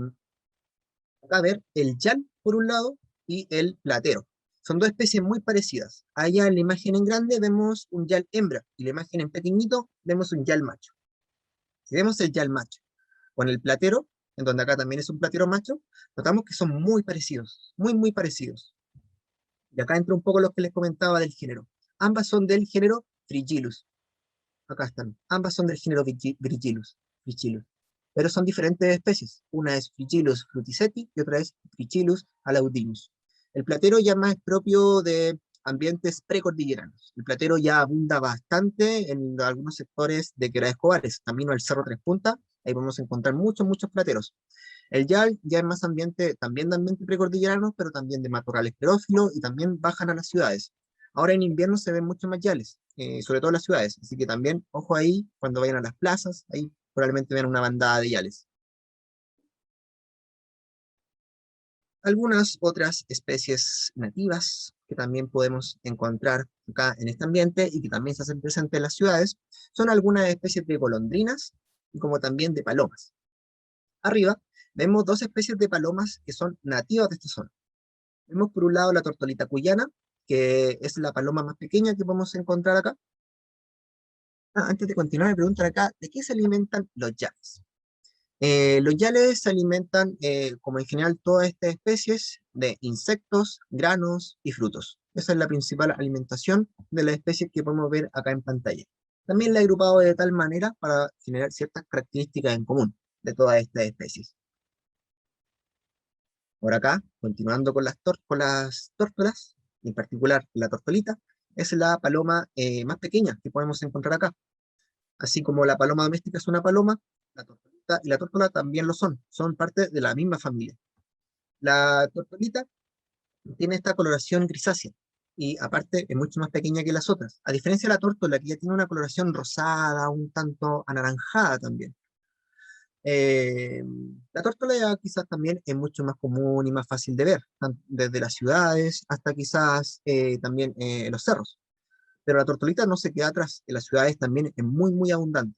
acá ver el yal por un lado y el platero. Son dos especies muy parecidas. Allá en la imagen en grande vemos un yal hembra y la imagen en pequeñito vemos un yal macho. Si vemos el yal macho con el platero, en donde acá también es un platero macho, notamos que son muy parecidos, muy parecidos. Y acá entra un poco lo que les comentaba del género. Ambas son del género Frigilus. Acá están. Ambas son del género Frigilus. Pero son diferentes especies. Una es Frigilus fruticeti y otra es Frigilus alaudinus. El platero ya más es propio de ambientes precordilleranos. El platero ya abunda bastante en algunos sectores de Quebrada Escobares, camino al Cerro Tres Puntas, ahí podemos encontrar muchos plateros. El yal ya es más ambiente, también de ambiente precordillerano, pero también de matorral esclerófilo y también bajan a las ciudades. Ahora en invierno se ven mucho más yales, sobre todo en las ciudades, así que también, ojo ahí, cuando vayan a las plazas, ahí probablemente vean una bandada de yales. Algunas otras especies nativas que también podemos encontrar acá en este ambiente y que también se hacen presentes en las ciudades son algunas especies de golondrinas y como también de palomas. Arriba vemos dos especies de palomas que son nativas de esta zona. Vemos por un lado la tortolita cuyana, que es la paloma más pequeña que podemos encontrar acá. Antes de continuar, me preguntan acá, ¿de qué se alimentan los yales? Los yales se alimentan, como en general todas estas especies, de insectos, granos y frutos. Esa es la principal alimentación de las especies que podemos ver acá en pantalla. También la he agrupado de tal manera para generar ciertas características en común de todas estas especies. Por acá, continuando con con las tórtolas, en particular la tortolita, es la paloma más pequeña que podemos encontrar acá. Así como la paloma doméstica es una paloma, la tortolita y la tórtola también lo son parte de la misma familia. La tortolita tiene esta coloración grisácea y aparte es mucho más pequeña que las otras, a diferencia de la tórtola que ya tiene una coloración rosada, un tanto anaranjada también. Eh, la tórtola ya quizás también es mucho más común y más fácil de ver, desde las ciudades hasta quizás también en los cerros. Pero la tortolita no se queda atrás, en las ciudades también es muy abundante.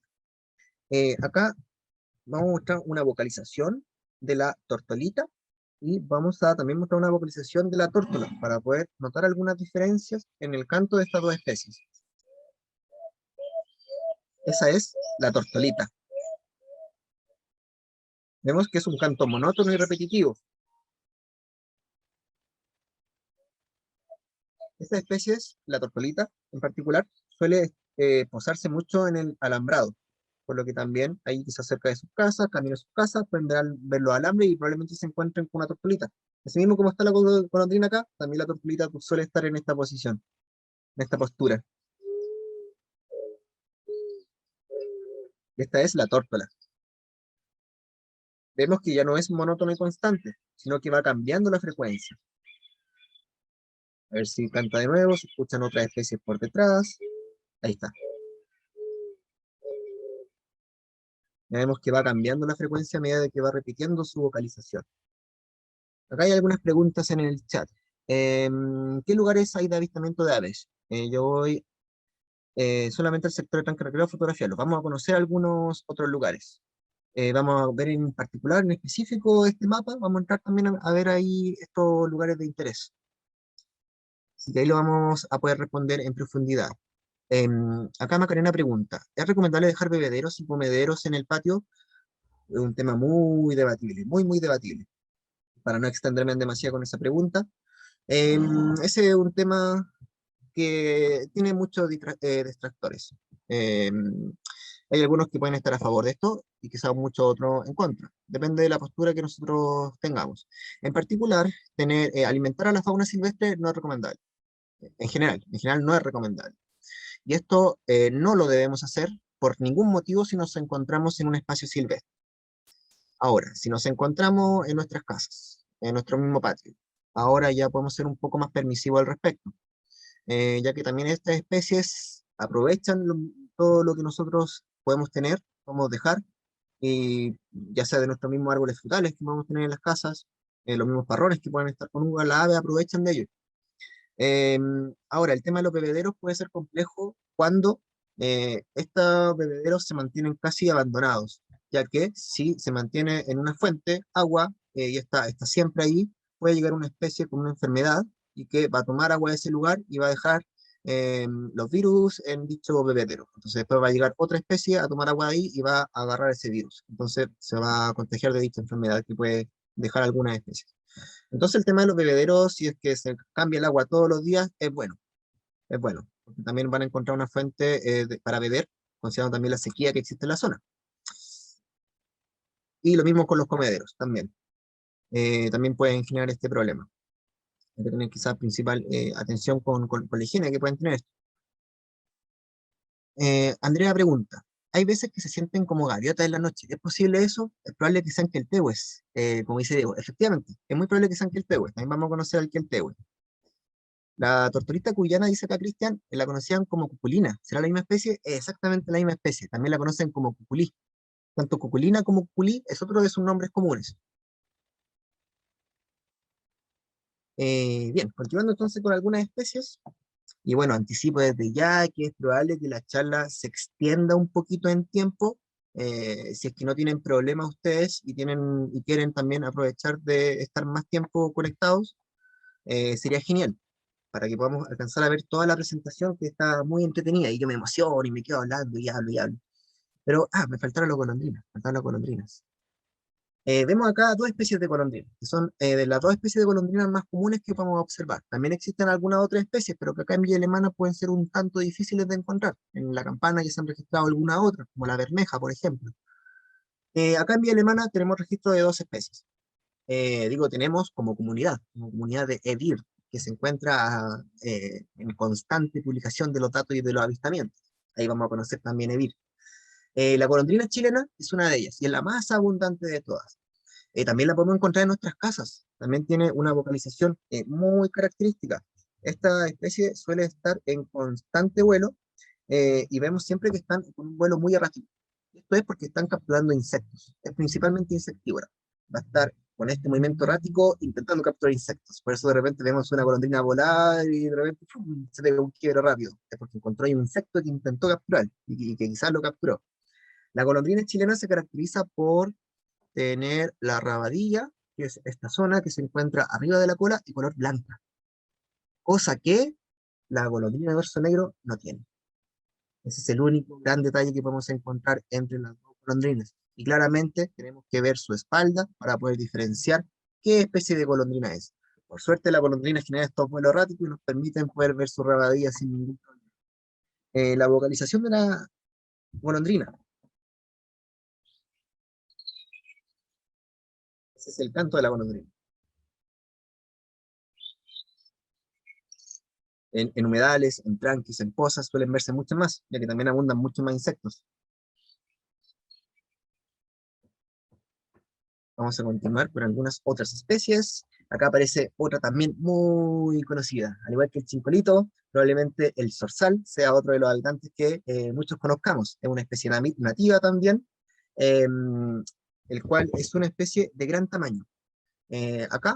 Acá vamos a mostrar una vocalización de la tortolita y vamos a también mostrar una vocalización de la tórtola para poder notar algunas diferencias en el canto de estas dos especies. Esa es la tortolita. Vemos que es un canto monótono y repetitivo. Esta especie, la tortolita en particular, suele posarse mucho en el alambrado, por lo que también ahí quizás cerca de sus casas, camino a sus casas, pueden ver los alambres y probablemente se encuentren con una tortolita. Así mismo como está la golondrina acá, también la tortolita suele estar en esta posición, en esta postura. Esta es la tórtola. Vemos que ya no es monótono y constante, sino que va cambiando la frecuencia. A ver si canta de nuevo, se escuchan otras especies por detrás. Ahí está. Ya vemos que va cambiando la frecuencia a medida de que va repitiendo su vocalización. Acá hay algunas preguntas en el chat. ¿Qué lugares hay de avistamiento de aves? Yo voy solamente al sector de Tranque Recreo fotografiarlos. Vamos a conocer algunos otros lugares. Vamos a ver en particular, en específico, este mapa. Vamos a entrar también a ver ahí estos lugares de interés. Así que ahí lo vamos a poder responder en profundidad. Acá Macarena pregunta, ¿es recomendable dejar bebederos y comederos en el patio? Es un tema muy debatible, muy debatible. Para no extenderme demasiado con esa pregunta. Ese es un tema que tiene muchos distractores. Hay algunos que pueden estar a favor de esto y quizás muchos otros en contra. Depende de la postura que nosotros tengamos. En particular, alimentar a la fauna silvestre no es recomendable. En general no es recomendable. Y esto no lo debemos hacer por ningún motivo si nos encontramos en un espacio silvestre. Ahora, si nos encontramos en nuestras casas, en nuestro mismo patio, ahora ya podemos ser un poco más permisivos al respecto, ya que también estas especies aprovechan todo lo que nosotros podemos tener, podemos dejar, y ya sea de nuestros mismos árboles frutales que podemos tener en las casas, los mismos parrones que pueden estar con uvas, las aves aprovechan de ello. Ahora, el tema de los bebederos puede ser complejo cuando estos bebederos se mantienen casi abandonados, ya que si se mantiene en una fuente agua y está siempre ahí, puede llegar una especie con una enfermedad y que va a tomar agua de ese lugar y va a dejar los virus en dicho bebedero. Entonces después va a llegar otra especie a tomar agua de ahí y va a agarrar ese virus. Entonces se va a contagiar de dicha enfermedad que puede dejar algunas especies. Entonces el tema de los bebederos, si es que se cambia el agua todos los días, es bueno, porque también van a encontrar una fuente para beber, considerando también la sequía que existe en la zona. Y lo mismo con los comederos, también pueden generar este problema. Hay que tener quizás principal atención con la higiene que pueden tener esto. Andrea pregunta, hay veces que se sienten como gaviotas en la noche, ¿es posible eso? Es probable que sean queltehues, como dice Diego. Efectivamente, es muy probable que sean queltehues, también vamos a conocer al queltehue. La tortolita cuyana, dice acá Cristian, la conocían como cuculina. ¿Será la misma especie? Es exactamente la misma especie. También la conocen como cuculí. Tanto cuculina como cuculí es otro de sus nombres comunes. Bien, continuando entonces con algunas especies, y bueno, anticipo desde ya que es probable que la charla se extienda un poquito en tiempo, si es que no tienen problema ustedes y quieren también aprovechar de estar más tiempo conectados, sería genial, para que podamos alcanzar a ver toda la presentación que está muy entretenida y yo me emociono y me quedo hablando y hablo y hablo. Pero, me faltaron las golondrinas, faltaron las golondrinas. Vemos acá dos especies de golondrinas, que son de las dos especies de golondrinas más comunes que vamos a observar. También existen algunas otras especies, pero que acá en Villa Alemana pueden ser un tanto difíciles de encontrar. En la campana ya se han registrado algunas otras, como la bermeja, por ejemplo. Acá en Villa Alemana tenemos registro de dos especies. Tenemos como comunidad de EDIR, que se encuentra en constante publicación de los datos y de los avistamientos. Ahí vamos a conocer también EDIR. La golondrina chilena es una de ellas, y es la más abundante de todas. También la podemos encontrar en nuestras casas. También tiene una vocalización muy característica. Esta especie suele estar en constante vuelo y vemos siempre que están con un vuelo muy errático. Esto es porque están capturando insectos. Es principalmente insectívora. Va a estar con este movimiento errático intentando capturar insectos. Por eso de repente vemos una golondrina volar y de repente ¡fum!, se pega un quiebre rápido. Es porque encontró ahí un insecto que intentó capturar y que quizás lo capturó. La golondrina chilena se caracteriza por tener la rabadilla, que es esta zona que se encuentra arriba de la cola, de color blanca, cosa que la golondrina de dorso negro no tiene. Ese es el único gran detalle que podemos encontrar entre las dos golondrinas. Y claramente tenemos que ver su espalda para poder diferenciar qué especie de golondrina es. Por suerte la golondrina genera estos vuelos erráticos y nos permiten poder ver su rabadilla sin ningún problema. La vocalización de la golondrina. Ese es el canto de la golondrina. En humedales, en tranquis, en pozas, suelen verse mucho más, ya que también abundan mucho más insectos. Vamos a continuar con algunas otras especies. Acá aparece otra también muy conocida, al igual que el chincolito, probablemente el zorzal sea otro de los habitantes que muchos conozcamos. Es una especie nativa también, el cual es una especie de gran tamaño. Acá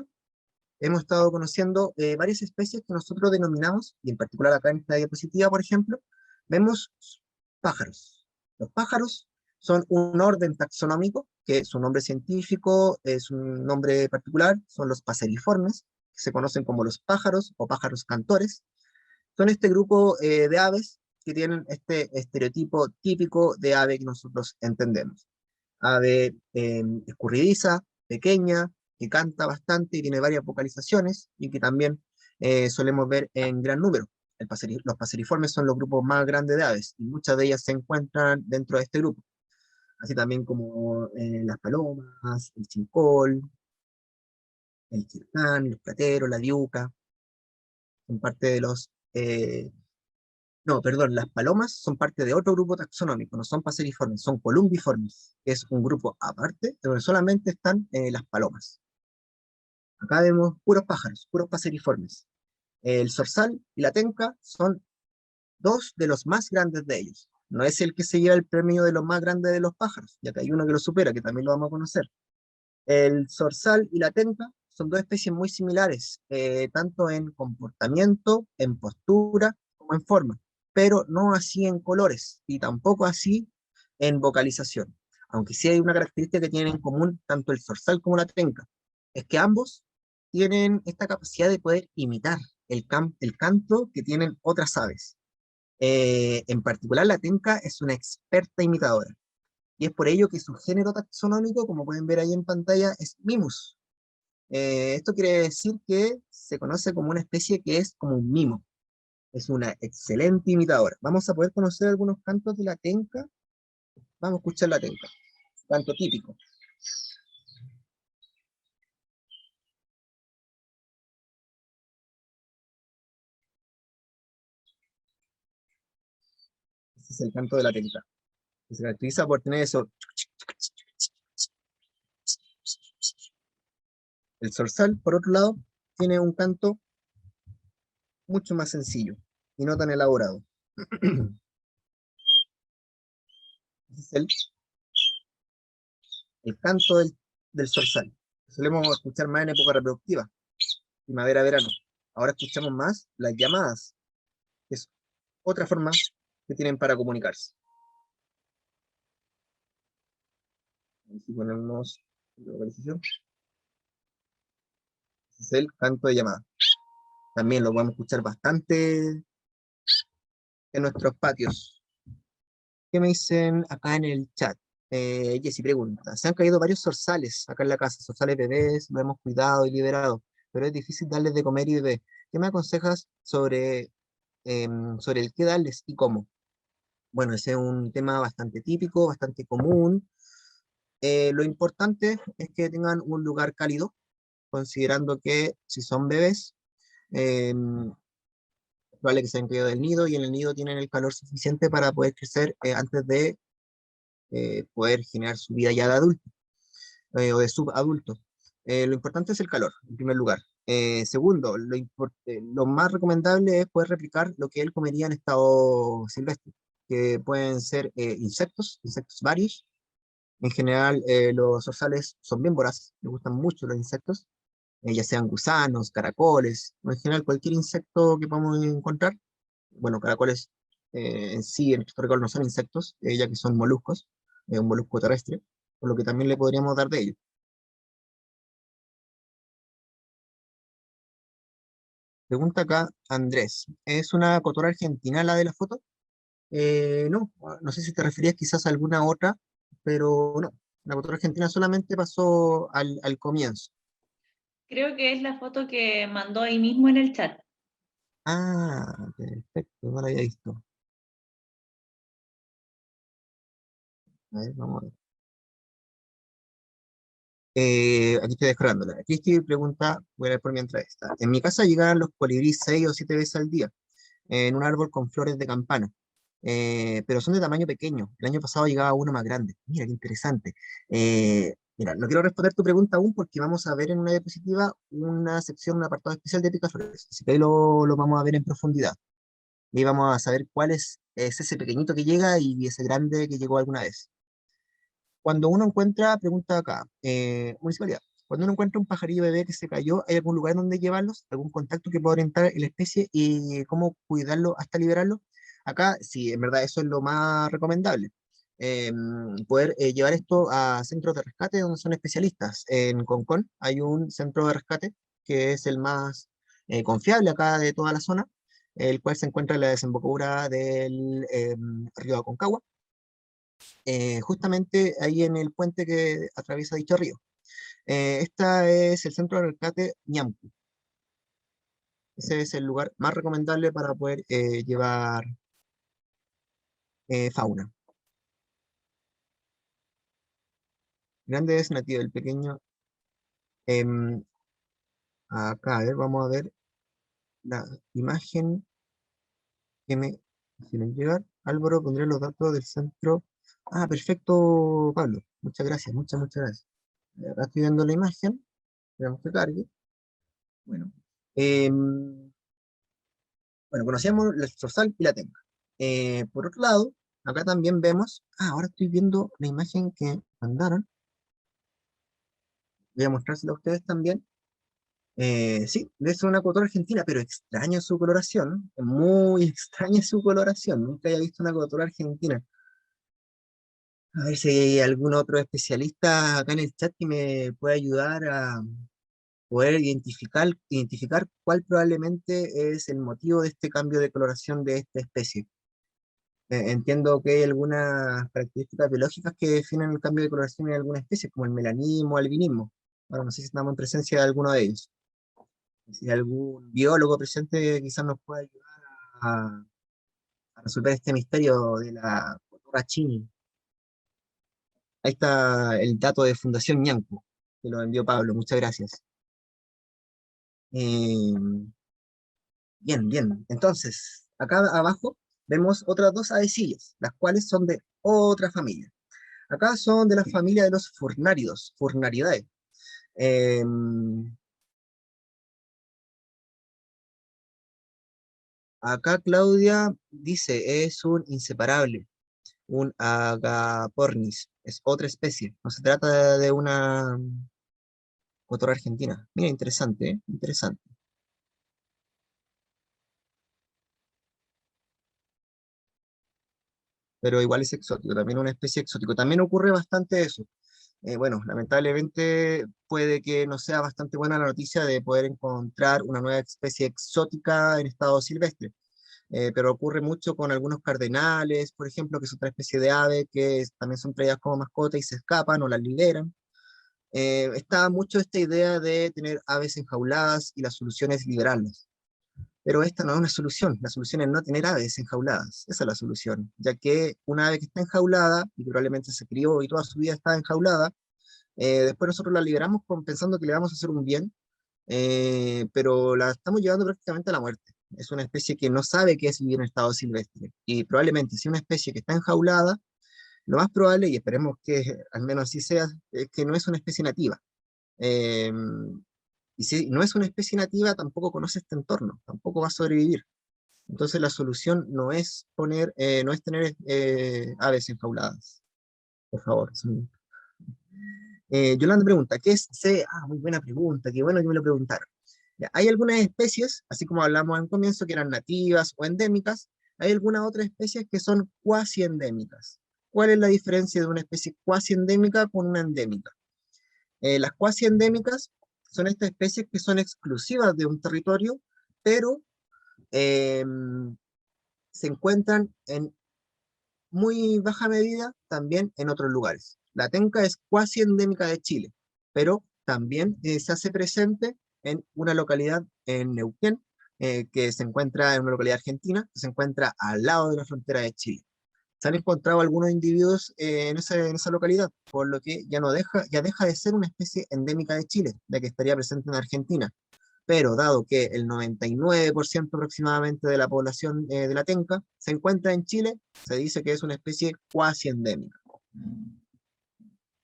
hemos estado conociendo varias especies que nosotros denominamos, y en particular acá en esta diapositiva, por ejemplo, vemos pájaros. Los pájaros son un orden taxonómico, que su nombre científico es un nombre particular, son los paseriformes, que se conocen como los pájaros o pájaros cantores. Son este grupo de aves que tienen este estereotipo típico de ave que nosotros entendemos. Ave escurridiza, pequeña, que canta bastante y tiene varias vocalizaciones y que también solemos ver en gran número. Los paseriformes son los grupos más grandes de aves y muchas de ellas se encuentran dentro de este grupo, así también como las palomas, el chincol, el quirtán, el platero, la diuca, son parte de los... no, perdón, las palomas son parte de otro grupo taxonómico, no son paseriformes, son columbiformes, que es un grupo aparte, donde solamente están las palomas. Acá vemos puros pájaros, puros paseriformes. El zorzal y la tenca son dos de los más grandes de ellos. No es el que se lleva el premio de los más grandes de los pájaros, ya que hay uno que lo supera, que también lo vamos a conocer. El zorzal y la tenca son dos especies muy similares, tanto en comportamiento, en postura, como en forma, pero no así en colores, y tampoco así en vocalización. Aunque sí hay una característica que tienen en común tanto el zorzal como la tenca, es que ambos tienen esta capacidad de poder imitar el canto que tienen otras aves. En particular, la tenca es una experta imitadora. Y es por ello que su género taxonómico, como pueden ver ahí en pantalla, es Mimus. Esto quiere decir que se conoce como una especie que es como un mimo. Es una excelente imitadora. Vamos a poder conocer algunos cantos de la tenca. Vamos a escuchar la tenca. Canto típico. Ese es el canto de la tenca, que se caracteriza por tener eso. El zorzal, por otro lado, tiene un canto mucho más sencillo y no tan elaborado. Ese es el canto del zorzal. Solemos escuchar más en época reproductiva. primavera-verano. Ahora escuchamos más las llamadas, que es otra forma que tienen para comunicarse. Si ponemos localización, ese es el canto de llamada. También lo podemos escuchar bastante en nuestros patios. ¿Qué me dicen acá en el chat? Jessy pregunta, se han caído varios zorzales acá en la casa, zorzales bebés, lo hemos cuidado y liberado, pero es difícil darles de comer y beber. ¿Qué me aconsejas sobre el qué darles y cómo? Bueno, ese es un tema bastante típico, bastante común. Lo importante es que tengan un lugar cálido, considerando que si son bebés, es probable que se hayan caído del nido y en el nido tienen el calor suficiente para poder crecer antes de poder generar su vida ya de adulto o de subadulto. Lo importante es el calor, en primer lugar. Segundo, lo más recomendable es poder replicar lo que él comería en estado silvestre, que pueden ser insectos varios. En general, los zorzales son bien voraces, les gustan mucho los insectos, ya sean gusanos, caracoles, o en general cualquier insecto que podamos encontrar. Bueno, caracoles en sí, en Puerto Rico no son insectos, ya que son moluscos, un molusco terrestre, por lo que también le podríamos dar de ellos. Pregunta acá Andrés, ¿es una cotorra argentina la de la foto? No, no sé si te referías quizás a alguna otra, pero no, la cotorra argentina solamente pasó al comienzo. Creo que es la foto que mandó ahí mismo en el chat. Ah, perfecto, no la había visto. A ver, vamos a ver. Aquí estoy descargándola. Cristi pregunta, voy a ver por mientras está. En mi casa llegan los colibríes 6 o 7 veces al día, en un árbol con flores de campana, pero son de tamaño pequeño. El año pasado llegaba uno más grande. Mira, qué interesante. Mira, no quiero responder tu pregunta aún porque vamos a ver en una diapositiva una sección, un apartado especial de picaflores. Así que ahí lo vamos a ver en profundidad. Y ahí vamos a saber cuál es ese pequeñito que llega y ese grande que llegó alguna vez. Cuando uno encuentra, pregunta acá, municipalidad, cuando uno encuentra un pajarillo bebé que se cayó, ¿hay algún lugar donde llevarlos? ¿Algún contacto que pueda orientar la especie y cómo cuidarlo hasta liberarlo? Acá, sí, en verdad eso es lo más recomendable. Poder llevar esto a centros de rescate donde son especialistas. En Concón hay un centro de rescate que es el más confiable acá de toda la zona, el cual se encuentra en la desembocadura del río Aconcagua, justamente ahí en el puente que atraviesa dicho río. Este es el centro de rescate Ñampu. Ese es el lugar más recomendable para poder llevar fauna. Grande es nativo, el pequeño. em, Acá, a ver, vamos a ver la imagen que me hicieron llegar. Álvaro, pondré los datos del centro. Ah, perfecto, Pablo. Muchas gracias, muchas gracias. Acá estoy viendo la imagen. Esperamos que cargue. Bueno. em, Bueno, conocíamos el zorzal y la tenca. Por otro lado, acá también vemos, ahora estoy viendo la imagen que mandaron, voy a mostrársela a ustedes también. Sí, es una cotorra argentina, pero extraña su coloración, muy extraña su coloración, nunca había visto una cotorra argentina. A ver si hay algún otro especialista acá en el chat que me pueda ayudar a poder identificar cuál probablemente es el motivo de este cambio de coloración de esta especie. Entiendo que hay algunas características biológicas que definen el cambio de coloración en algunas especies, como el melanismo o albinismo. Ahora no sé si estamos en presencia de alguno de ellos. Si hay algún biólogo presente quizás nos pueda ayudar a, a resolver este misterio de la cotorra chini. Ahí está el dato de Fundación Ñanco, que lo envió Pablo, muchas gracias. Eh, bien. Entonces, acá abajo vemos otras dos avecillas, las cuales son de otra familia. Acá son de la familia de los furnáridos, Furnaridae. Eh, Acá Claudia dice, es un inseparable, un agapornis, es otra especie, no se trata de una cotorra argentina. Mira, interesante, ¿eh? Interesante. pero igual es exótico, también una especie exótico. También ocurre bastante eso. Bueno, lamentablemente puede que no sea bastante buena la noticia de poder encontrar una nueva especie exótica en estado silvestre, pero ocurre mucho con algunos cardenales, por ejemplo, que es otra especie de ave que también son traídas como mascota y se escapan o las liberan. Está mucho esta idea de tener aves enjauladas y la solución es liberarlas. Pero esta no es una solución, la solución es no tener aves enjauladas, esa es la solución, ya que una ave que está enjaulada, y que probablemente se crió y toda su vida está enjaulada, después nosotros la liberamos pensando que le vamos a hacer un bien, pero la estamos llevando prácticamente a la muerte. Es una especie que no sabe qué es vivir en estado silvestre, y probablemente si una especie que está enjaulada, lo más probable, y esperemos que al menos así sea, es que no es una especie nativa. Eh, y si no es una especie nativa, tampoco conoce este entorno, tampoco va a sobrevivir. Entonces la solución no es no es tener aves enjauladas, por favor. Yolanda pregunta, ¿qué es C? Ah, muy buena pregunta, qué bueno que me lo preguntaron. Ya, hay algunas especies, así como hablamos en comienzo, que eran nativas o endémicas, hay algunas otras especies que son cuasi endémicas. ¿Cuál es la diferencia de una especie cuasi endémica con una endémica? Las cuasi endémicas son estas especies que son exclusivas de un territorio, pero eh, se encuentran en muy baja medida también en otros lugares. La tenca es cuasi endémica de Chile, pero también se hace presente en una localidad en Neuquén, que se encuentra en una localidad argentina, que se encuentra al lado de la frontera de Chile. Se han encontrado algunos individuos en esa localidad, por lo que ya deja de ser una especie endémica de Chile, ya que estaría presente en Argentina. Pero dado que el 99% aproximadamente de la población de la tenca se encuentra en Chile, se dice que es una especie cuasi endémica.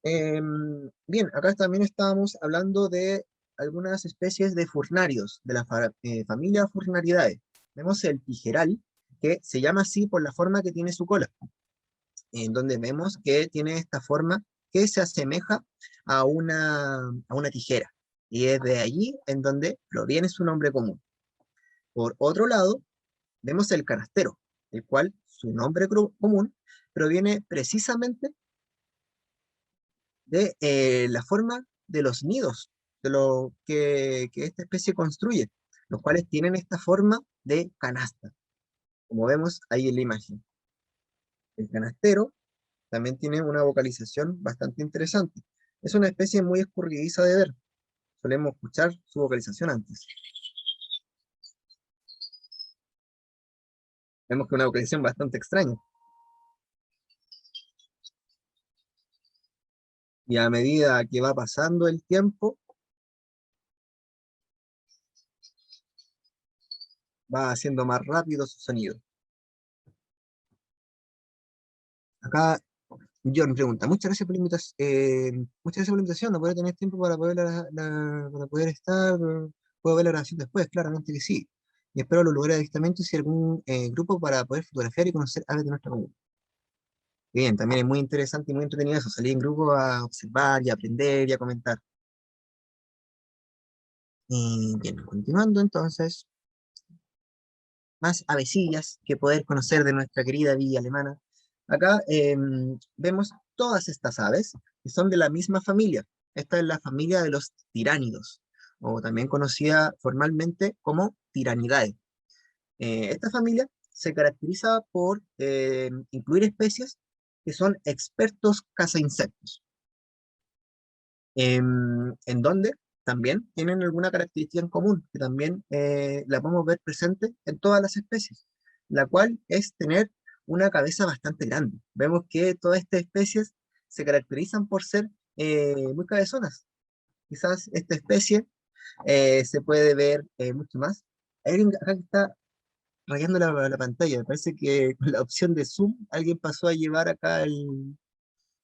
Bien, acá también estábamos hablando de algunas especies de furnarios, de la familia Furnariidae. Vemos el tijeral, que se llama así por la forma que tiene su cola, en donde vemos que tiene esta forma que se asemeja a una tijera. Y es de allí en donde proviene su nombre común. Por otro lado, vemos el canastero, el cual su nombre común proviene precisamente de la forma de los nidos de lo que esta especie construye, los cuales tienen esta forma de canasta, como vemos ahí en la imagen. El canastero también tiene una vocalización bastante interesante. Es una especie muy escurridiza de ver. Solemos escuchar su vocalización antes. Vemos que es una vocalización bastante extraña. Y a medida que va pasando el tiempo, va haciendo más rápido su sonido. Acá John pregunta, muchas gracias por la invitación, muchas gracias por la invitación, no puedo tener tiempo para poder, para poder estar, puedo ver la grabación después, claramente que sí. Y espero los lugares de avistamiento y si algún grupo para poder fotografiar y conocer aves de nuestra comunidad. Bien, también es muy interesante y muy entretenido eso, salir en grupo a observar y a aprender y a comentar. Y bien, continuando entonces, más avecillas que poder conocer de nuestra querida villa alemana. Acá vemos todas estas aves que son de la misma familia. Esta es la familia de los tiránidos, o también conocida formalmente como Tiranidae. Esta familia se caracteriza por incluir especies que son expertos caza insectos, en donde también tienen alguna característica en común, que también la podemos ver presente en todas las especies, la cual es tener una cabeza bastante grande. Vemos que todas estas especies se caracterizan por ser muy cabezonas. Quizás esta especie se puede ver mucho más. Hay alguien acá que está rayando la pantalla, me parece que con la opción de zoom alguien pasó a llevar acá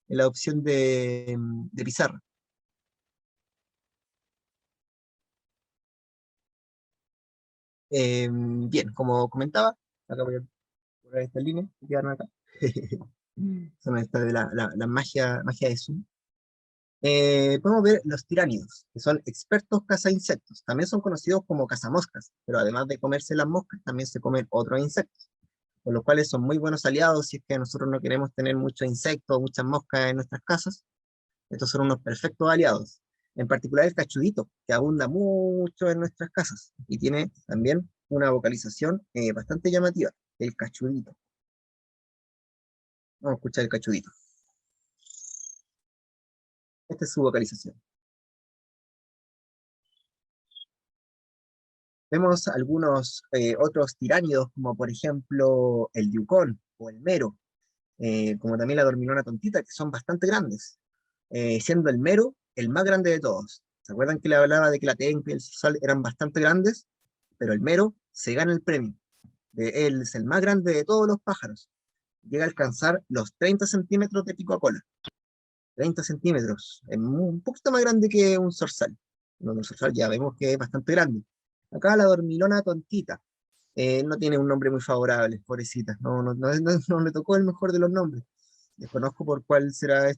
la opción de pizarra. Bien, como comentaba, acá voy a borrar esta línea y quedarme acá. Son esta de la magia de Zoom. Podemos ver los tiránidos, que son expertos caza insectos. También son conocidos como cazamoscas, pero además de comerse las moscas, también se comen otros insectos. con lo cual son muy buenos aliados si es que nosotros no queremos tener muchos insectos, muchas moscas en nuestras casas. Estos son unos perfectos aliados. En particular el cachudito, que abunda mucho en nuestras casas y tiene también una vocalización bastante llamativa, el cachudito. Vamos a escuchar el cachudito. Esta es su vocalización. Vemos algunos otros tiránidos, como por ejemplo el diucón o el mero, como también la dormilona tontita, que son bastante grandes, siendo el mero el más grande de todos. ¿Se acuerdan que le hablaba de que la tenca y el zorzal eran bastante grandes? Pero el mero se gana el premio. Él es el más grande de todos los pájaros. Llega a alcanzar los 30 centímetros de pico a cola. 30 centímetros, es un poquito más grande que un zorzal. Un zorzal ya vemos que es bastante grande. Acá la dormilona tontita, no tiene un nombre muy favorable, pobrecita, no le tocó el mejor de los nombres. Desconozco por cuál será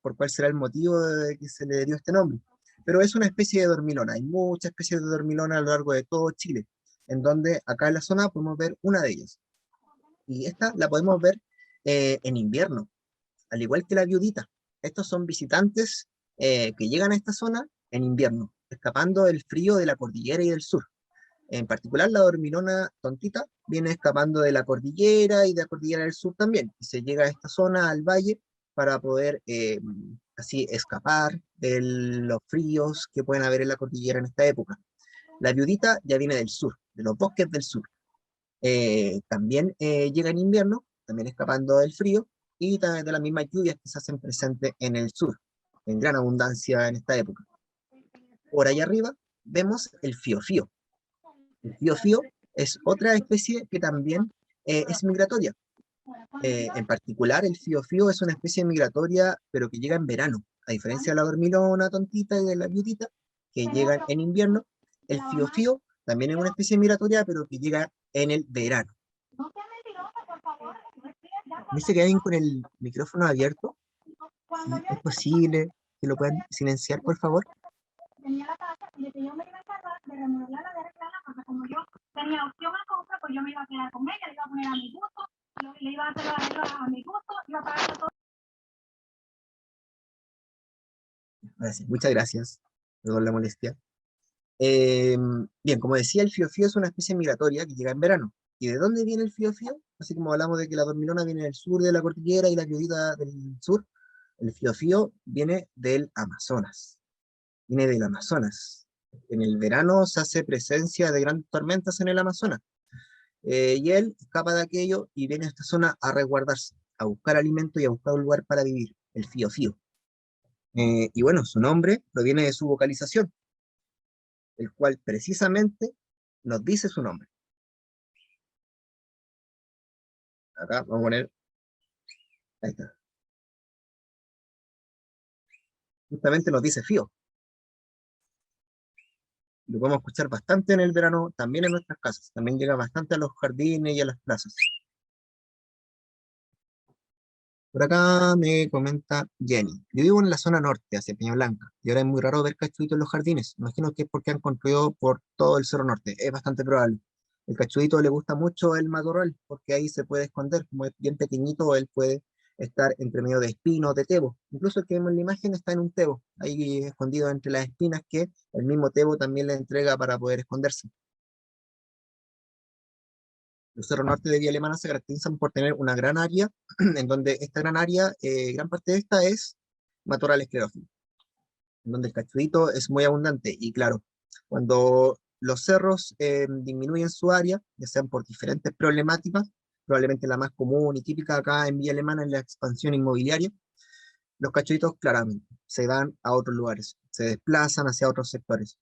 por cuál será el motivo de que se le dio este nombre, pero es una especie de dormilona. Hay muchas especies de dormilona a lo largo de todo Chile, en donde acá en la zona podemos ver una de ellas. Y esta la podemos ver en invierno, al igual que la viudita. Estos son visitantes que llegan a esta zona en invierno, escapando del frío de la cordillera y del sur. En particular, la dormilona tontita viene escapando de la cordillera y de la cordillera del sur también. Y se llega a esta zona, al valle, para poder así escapar de los fríos que pueden haber en la cordillera en esta época. La viudita ya viene del sur, de los bosques del sur. También llega en invierno, también escapando del frío, y también de las mismas lluvias que se hacen presentes en el sur, en gran abundancia en esta época. Por allá arriba vemos el fiofío. El fiofío es otra especie que también es migratoria. En particular, el fiofío es una especie migratoria, pero que llega en verano. A diferencia de la dormilona tontita y de la viudita, que llegan en invierno, el fiofío también es una especie migratoria, pero que llega en el verano. Dice que alguien con el micrófono abierto. Si es posible que lo puedan silenciar, por favor. Tenía la casa y de que yo me iba a encargar de remodelarla, de arreglarla, porque como yo tenía opción a compra, pues yo me iba a quedar con ella, le iba a poner a mi gusto, le iba a hacer los arreglos a mi gusto, iba a pagar todo. Gracias, muchas gracias. Perdón la molestia. Bien, como decía, el fiofío es una especie migratoria que llega en verano. ¿Y de dónde viene el fiofío? Así como hablamos de que la dormilona viene del sur de la cordillera y la viudita del sur, el fiofío viene del Amazonas. Viene del Amazonas. En el verano se hace presencia de grandes tormentas en el Amazonas. Y él escapa de aquello y viene a esta zona a resguardarse, a buscar alimento y a buscar un lugar para vivir, el fiofío. Y bueno, su nombre proviene de su vocalización, el cual precisamente nos dice su nombre. Acá vamos a poner, ahí está. Justamente nos dice fío. Lo podemos escuchar bastante en el verano, también en nuestras casas. También llega bastante a los jardines y a las plazas. Por acá me comenta Jenny. Yo vivo en la zona norte, hacia Peña Blanca, y ahora es muy raro ver cachuditos en los jardines. Imagino que es porque han construido por todo el Cerro Norte. Es bastante probable. El cachudito le gusta mucho el matorral, porque ahí se puede esconder. Como es bien pequeñito, él puede estar entre medio de espinos, de tebo. Incluso el que vemos en la imagen está en un tebo, ahí escondido entre las espinas que el mismo tebo también le entrega para poder esconderse. Los cerros norte de Vía Alemana se caracterizan por tener una gran área, en donde esta gran área, gran parte de esta es matorral esclerófilo, en donde el cachudito es muy abundante. Y claro, cuando los cerros disminuyen su área, ya sean por diferentes problemáticas, probablemente la más común y típica acá en Vía Alemana es la expansión inmobiliaria, los cachuditos claramente se van a otros lugares, se desplazan hacia otros sectores.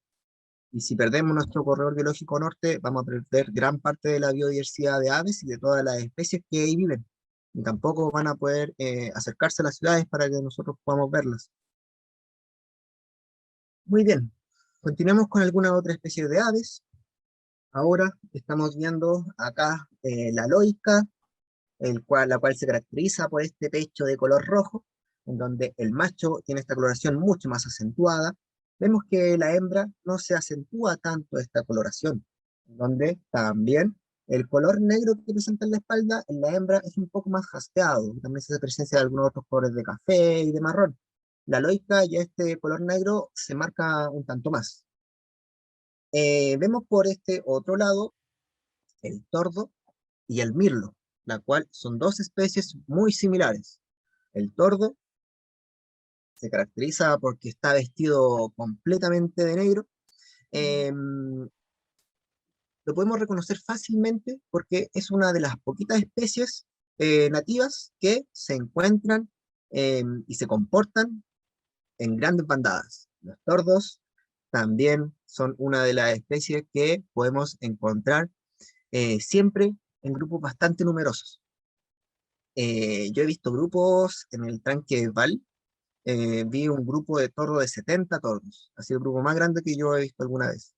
Y si perdemos nuestro corredor biológico norte, vamos a perder gran parte de la biodiversidad de aves y de todas las especies que ahí viven. Y tampoco van a poder acercarse a las ciudades para que nosotros podamos verlas. Muy bien, continuemos con alguna otra especie de aves. Ahora estamos viendo acá la loica, la cual se caracteriza por este pecho de color rojo, en donde el macho tiene esta coloración mucho más acentuada. Vemos que la hembra no se acentúa tanto esta coloración, en donde también El color negro que presenta en la espalda, en la hembra, es un poco más jaspeado. También se hace presencia de algunos otros colores de café y de marrón. La loica ya este color negro se marca un tanto más. Vemos por este otro lado el tordo y el mirlo, la cual son dos especies muy similares. El tordo se caracteriza porque está vestido completamente de negro. Lo podemos reconocer fácilmente porque es una de las poquitas especies nativas que se encuentran y se comportan en grandes bandadas. Los tordos también son una de las especies que podemos encontrar siempre en grupos bastante numerosos. Yo he visto grupos en el tranque Val, vi un grupo de tordo de 70 tordos, ha sido el grupo más grande que yo he visto alguna vez.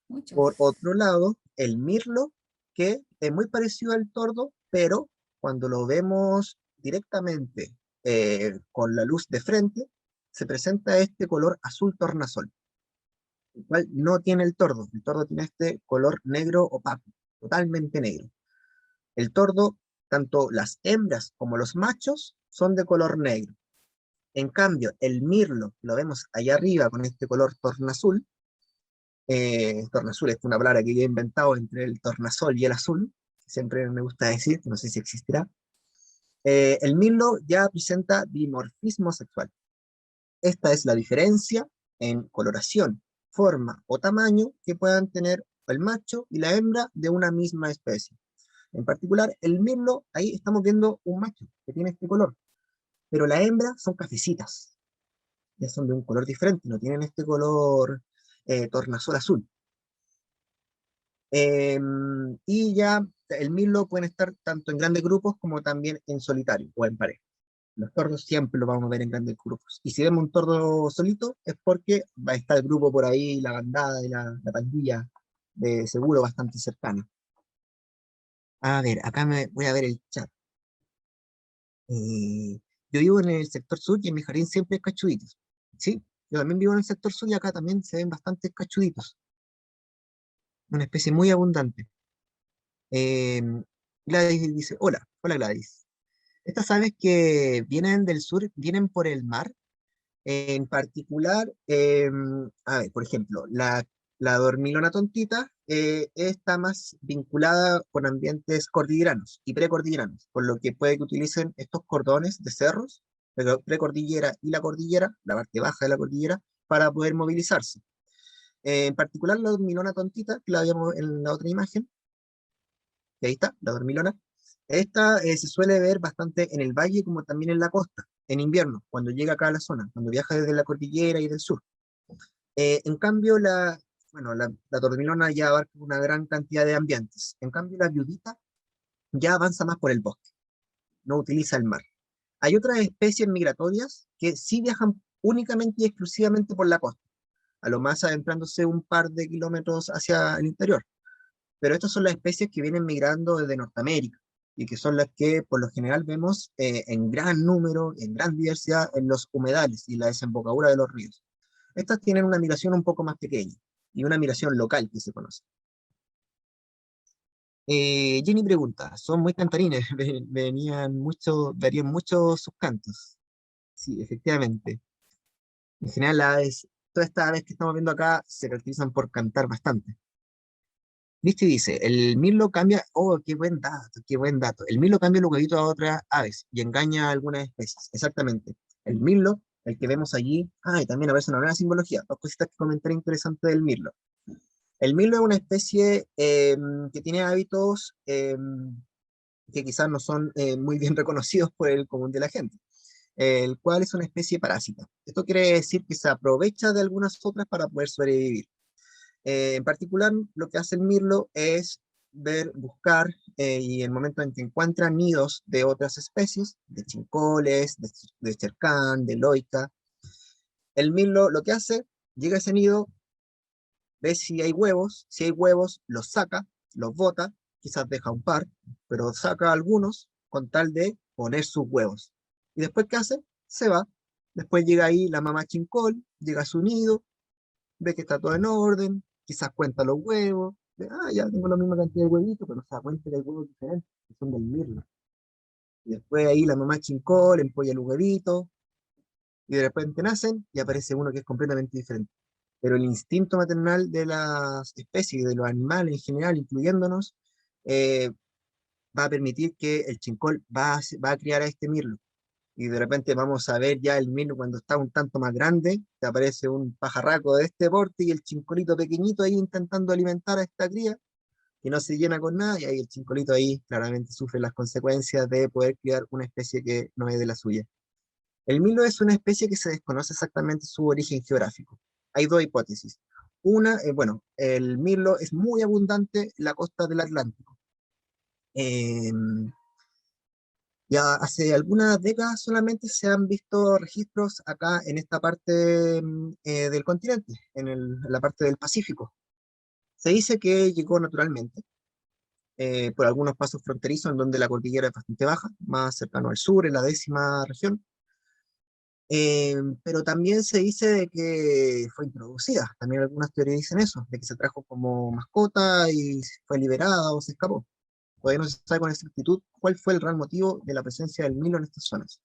Mucho. Por otro lado, el mirlo, que es muy parecido al tordo, pero cuando lo vemos directamente con la luz de frente, se presenta este color azul tornasol, el cual no tiene el tordo. El tordo tiene este color negro opaco, totalmente negro. El tordo, tanto las hembras como los machos, son de color negro. En cambio, el mirlo, lo vemos allá arriba con este color tornazul. Tornazul es una palabra que yo he inventado entre el tornasol y el azul, siempre me gusta decir, no sé si existirá. El mirlo ya presenta dimorfismo sexual. Esta es la diferencia en coloración, forma o tamaño que puedan tener el macho y la hembra de una misma especie. En particular, el mirlo, ahí estamos viendo un macho que tiene este color, pero la hembra son cafecitas, ya son de un color diferente, no tienen este color tornasol azul. Y ya el mirlo pueden estar tanto en grandes grupos como también en solitario o en pareja. Los tordos siempre los vamos a ver en grandes grupos. Y si vemos un tordo solito es porque va a estar el grupo por ahí, la bandada y la pandilla de seguro bastante cercana. A ver, acá me voy a ver el chat. Yo vivo en el sector sur y en mi jardín siempre hay cachuditos. Sí, yo también vivo en el sector sur y acá también se ven bastantes cachuditos. Una especie muy abundante. Eh, Gladys dice, hola, hola Gladys. Estas aves que vienen del sur, vienen por el mar. En particular, a ver, por ejemplo, la dormilona tontita está más vinculada con ambientes cordilleranos y precordilleranos, por lo que puede que utilicen estos cordones de cerros, la precordillera y la cordillera, la parte baja de la cordillera, para poder movilizarse. En particular, la dormilona tontita, que la vemos en la otra imagen, y ahí está, la dormilona. Esta se suele ver bastante en el valle como también en la costa, en invierno, cuando llega acá a la zona, cuando viaja desde la cordillera y del sur. En cambio, la dormilona ya abarca una gran cantidad de ambientes. En cambio, la viudita ya avanza más por el bosque, no utiliza el mar. Hay otras especies migratorias que sí viajan únicamente y exclusivamente por la costa, a lo más adentrándose un par de kilómetros hacia el interior. Pero estas son las especies que vienen migrando desde Norteamérica y que son las que por lo general vemos en gran número, en gran diversidad en los humedales y la desembocadura de los ríos. Estas tienen una migración un poco más pequeña y una migración local que se conoce. Jenny pregunta, son muy cantarines, varían mucho sus cantos. Sí, efectivamente. En general, todas estas aves que estamos viendo acá se caracterizan por cantar bastante. Listo, y dice, el mirlo cambia, oh, qué buen dato, qué buen dato. El mirlo cambia el huevito a otras aves y engaña a algunas especies. Exactamente. El mirlo, el que vemos allí, y también aparece una nueva simbología, dos cositas que comentar interesantes del mirlo. El mirlo es una especie que tiene hábitos que quizás no son muy bien reconocidos por el común de la gente, el cual es una especie parásita. Esto quiere decir que se aprovecha de algunas otras para poder sobrevivir. En particular, lo que hace el mirlo es buscar, y en el momento en que encuentra nidos de otras especies, de chincoles, de cercán, de loica, el mirlo lo que hace, llega a ese nido, ve si hay huevos, los saca, los bota, quizás deja un par, pero saca algunos con tal de poner sus huevos. Y después, ¿qué hace? Se va. Después llega ahí la mamá chincol, llega a su nido, ve que está todo en orden, quizás cuenta los huevos, Ya tengo la misma cantidad de huevitos, pero no se da cuenta que hay huevos diferentes, que son del mirlo. Y después ahí la mamá chincó, le empolla el huevito, y de repente nacen y aparece uno que es completamente diferente. Pero el instinto maternal de las especies y de los animales en general, incluyéndonos, eh, va a permitir que el chincol va a criar a este mirlo. Y de repente vamos a ver ya el mirlo cuando está un tanto más grande, te aparece un pajarraco de este porte y el chincolito pequeñito ahí intentando alimentar a esta cría, que no se llena con nada, y ahí el chincolito ahí claramente sufre las consecuencias de poder criar una especie que no es de la suya. El mirlo es una especie que se desconoce exactamente su origen geográfico. Hay dos hipótesis. Una, bueno, el mirlo es muy abundante en la costa del Atlántico. Eh, ya hace algunas décadas solamente se han visto registros acá en esta parte del continente, en la parte del Pacífico. Se dice que llegó naturalmente por algunos pasos fronterizos en donde la cordillera es bastante baja, más cercano al sur, en la 10ª región. Pero también se dice de que fue introducida, también algunas teorías dicen eso, de que se trajo como mascota y fue liberada o se escapó. Todavía no se sabe con exactitud cuál fue el real motivo de la presencia del mirlo en estas zonas.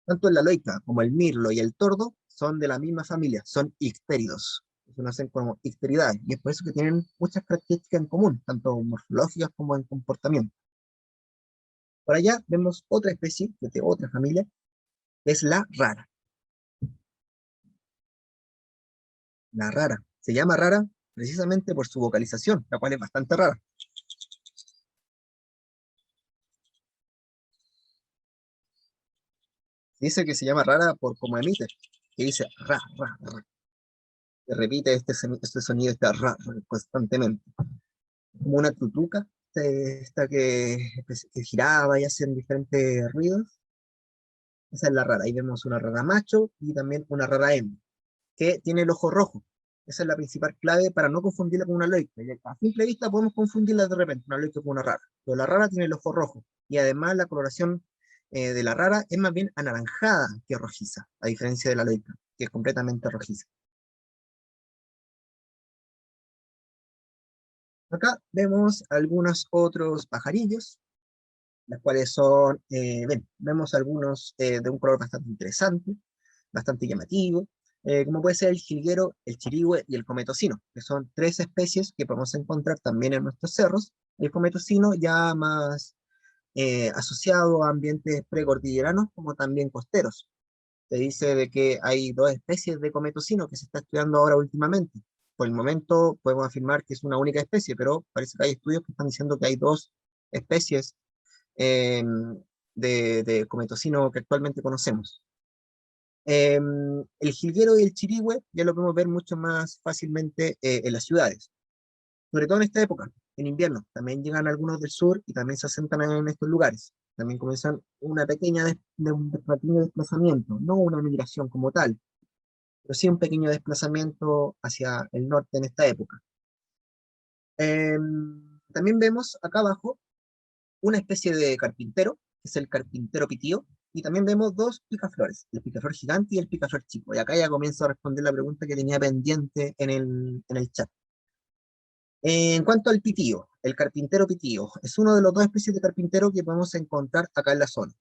Tanto el laloica como el mirlo y el tordo son de la misma familia, son ictéridos. Se nacen como icteridad, y es por eso que tienen muchas características en común, tanto morfológicas como en comportamiento. Por allá vemos otra especie, de otra familia, que es la rara. La rara. Se llama rara precisamente por su vocalización, la cual es bastante rara. Dice que se llama rara por cómo emite, que dice ra, ra, ra. Que repite este sonido, este ra, ra, constantemente. Como una tutuca, esta que giraba y hacen diferentes ruidos. Esa es la rara. Ahí vemos una rara macho y también una rara hembra, que tiene el ojo rojo. Esa es la principal clave para no confundirla con una loica. A simple vista podemos confundirla de repente, una loica con una rara. Pero la rara tiene el ojo rojo. Y además la coloración de la rara es más bien anaranjada que rojiza, a diferencia de la loica, que es completamente rojiza. Acá vemos algunos otros pajarillos, las cuales son, vemos algunos de un color bastante interesante, bastante llamativo, como puede ser el jilguero, el chirigüe y el cometocino, que son tres especies que podemos encontrar también en nuestros cerros. El cometocino ya más asociado a ambientes precordilleranos como también costeros. Se dice de que hay dos especies de cometocino que se está estudiando ahora últimamente. Por el momento podemos afirmar que es una única especie, pero parece que hay estudios que están diciendo que hay dos especies eh, de cometocino que actualmente conocemos. El jilguero y el chirigüe ya lo podemos ver mucho más fácilmente en las ciudades, sobre todo en esta época, en invierno. También llegan algunos del sur y también se asentan en estos lugares. También comienzan un pequeño desplazamiento, no una migración como tal, pero sí un pequeño desplazamiento hacia el norte en esta época. También vemos acá abajo una especie de carpintero, que es el carpintero pitío, y también vemos dos picaflores, el picaflor gigante y el picaflor chico. Y acá ya comienzo a responder la pregunta que tenía pendiente en el chat. En cuanto al pitío, el carpintero pitío, es uno de los dos especies de carpintero que podemos encontrar acá en la zona.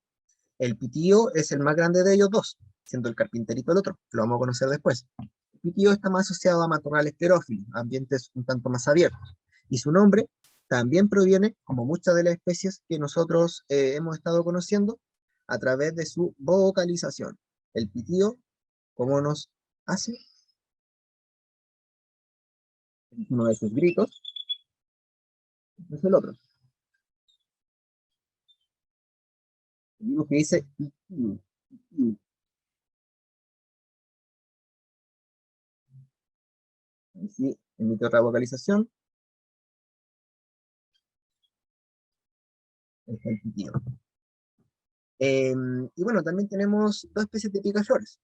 El pitío es el más grande de ellos dos, siendo el carpinterito el otro, que lo vamos a conocer después. El pitío está más asociado a matorrales xerófilos, ambientes un tanto más abiertos, y su nombre también proviene, como muchas de las especies que nosotros hemos estado conociendo, a través de su vocalización. El pitío, ¿cómo nos hace? Uno de sus gritos, es el otro. Digo que dice pitío, pitío. Así, emite otra vocalización, es el pitío. Y bueno, también tenemos dos especies de picaflores.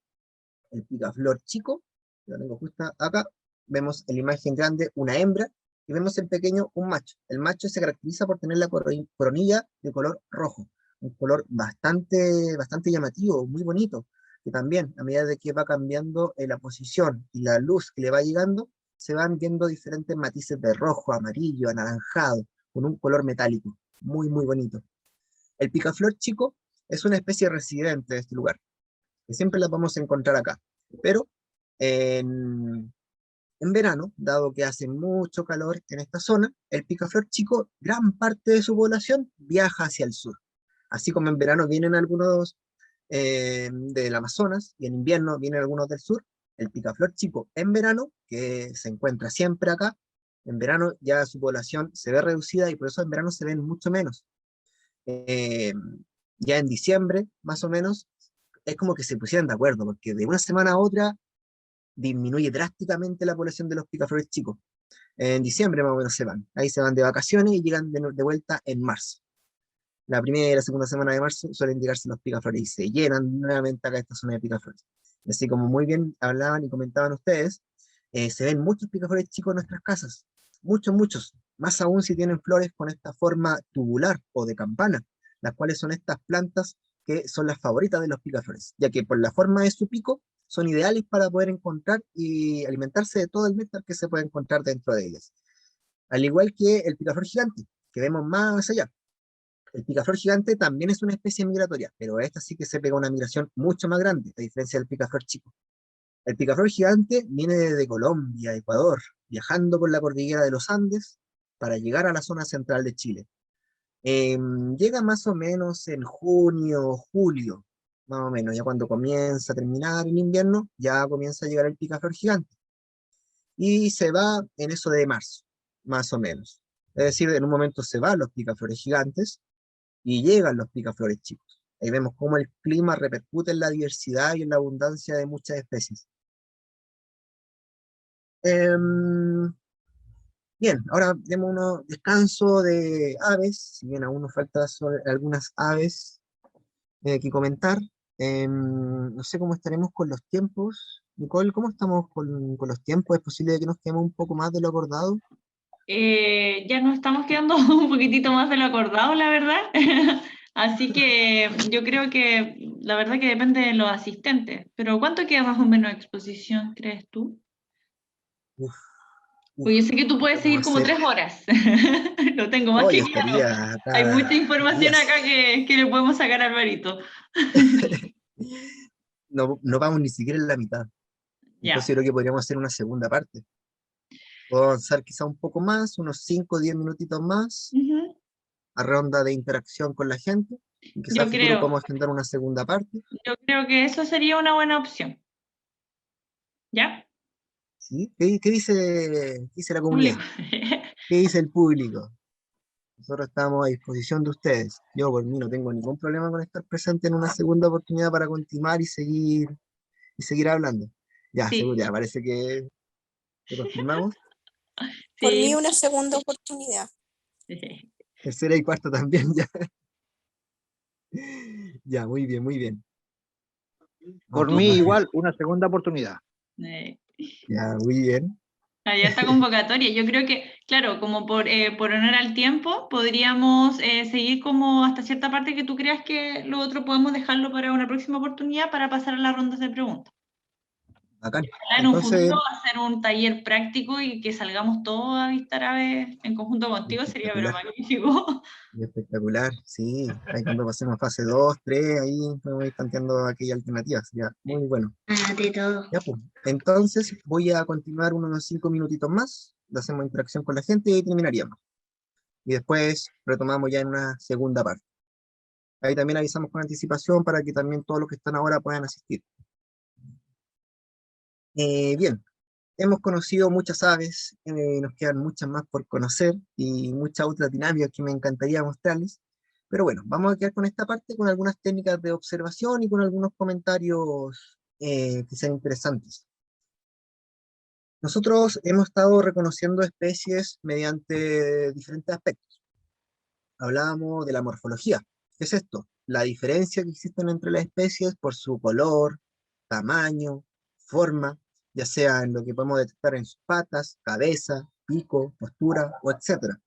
El picaflor chico, que lo tengo justo acá, vemos en la imagen grande una hembra, y vemos en pequeño un macho. El macho se caracteriza por tener la coronilla de color rojo, un color bastante llamativo, muy bonito, que también, a medida de que va cambiando la posición y la luz que le va llegando, se van viendo diferentes matices de rojo, amarillo, anaranjado, con un color metálico, muy, muy bonito. El picaflor chico es una especie residente de este lugar, que siempre la vamos a encontrar acá, pero en verano, dado que hace mucho calor en esta zona, el picaflor chico, gran parte de su población viaja hacia el sur. Así como en verano vienen algunos del Amazonas y en invierno vienen algunos del sur, el picaflor chico en verano, que se encuentra siempre acá, en verano ya su población se ve reducida y por eso en verano se ven mucho menos. Eh, ya en diciembre, más o menos, es como que se pusieran de acuerdo, porque de una semana a otra disminuye drásticamente la población de los picaflores chicos. En diciembre más o menos se van, ahí se van de vacaciones y llegan de vuelta en marzo. La primera y la segunda semana de marzo suelen llegarse los picaflores y se llenan nuevamente acá esta zona de picaflores. Así como muy bien hablaban y comentaban ustedes, se ven muchos picaflores chicos en nuestras casas, muchos, muchos, más aún si tienen flores con esta forma tubular o de campana, las cuales son estas plantas que son las favoritas de los picaflores, ya que por la forma de su pico son ideales para poder encontrar y alimentarse de todo el néctar que se puede encontrar dentro de ellas. Al igual que el picaflor gigante, que vemos más allá. El picaflor gigante también es una especie migratoria, pero esta sí que se pega una migración mucho más grande, a diferencia del picaflor chico. El picaflor gigante viene desde Colombia, Ecuador, viajando por la cordillera de los Andes para llegar a la zona central de Chile. Llega más o menos en junio, julio, más o menos, ya cuando comienza a terminar el invierno, ya comienza a llegar el picaflor gigante. Y se va en eso de marzo, más o menos. Es decir, en un momento se van los picaflores gigantes y llegan los picaflores chicos. Ahí vemos cómo el clima repercute en la diversidad y en la abundancia de muchas especies. Bien, ahora demos un descanso de aves, si bien aún nos faltan algunas aves que comentar. No sé cómo estaremos con los tiempos. Nicole, ¿cómo estamos con los tiempos? ¿Es posible que nos quedemos un poco más de lo acordado? Ya nos estamos quedando un poquitito más de lo acordado, la verdad. Así que yo creo que la verdad que depende de los asistentes. Pero ¿cuánto queda más o menos de exposición, crees tú? Uf, Pues yo sé que tú puedes podemos seguir como hacer... 3 horas. Lo tengo más Hoy que claro. estaría Hay acá mucha información días. acá que le podemos sacar a Alvarito. No, no vamos ni siquiera en la mitad. Ya. Entonces yo creo que podríamos hacer una segunda parte. Puedo avanzar quizá un poco más, unos 5 o 10 minutitos más, Ujú. a ronda de interacción con la gente. Y quizá a Yo futuro creo, podemos agendar una segunda parte. yo creo que eso sería una buena opción. ¿Ya? ¿Sí? ¿Qué dice la comunidad? Público. ¿Qué dice el público? Nosotros estamos a disposición de ustedes. Yo por mí no tengo ningún problema con estar presente en una segunda oportunidad para continuar y seguir hablando. Ya, Sí, seguridad, parece que lo confirmamos. Por mí sí. una segunda oportunidad. Tercera y cuarta también, ya. Ya, muy bien, muy bien. Por Ok, mí igual, una segunda oportunidad. Eh, ya, muy bien. Había esta convocatoria. Yo creo que, claro, como por honor al tiempo, podríamos seguir como hasta cierta parte que tú creas que lo otro podemos dejarlo para una próxima oportunidad para pasar a las rondas de preguntas. Bacán. Ojalá en un Entonces, futuro hacer un taller práctico y que salgamos todos a avistar aves en conjunto contigo sería pero espectacular, magnífico. espectacular, sí. Ahí cuando pasemos fase 2 3 ahí podemos ir planteando aquellas alternativas. Ya, muy bueno. De todo. Ya, pues. Entonces voy a continuar unos 5 minutitos más, le hacemos interacción con la gente y terminaríamos. Y después retomamos ya en una segunda parte. Ahí también avisamos con anticipación para que también todos los que están ahora puedan asistir. Bien, hemos conocido muchas aves, nos quedan muchas más por conocer y muchas otras dinámicas que me encantaría mostrarles. Pero bueno, vamos a quedar con esta parte con algunas técnicas de observación y con algunos comentarios que sean interesantes. Nosotros hemos estado reconociendo especies mediante diferentes aspectos. Hablábamos de la morfología. ¿Qué es esto? La diferencia que existen entre las especies por su color, tamaño, forma, ya sea en lo que podemos detectar en sus patas, cabeza, pico, postura o etcétera.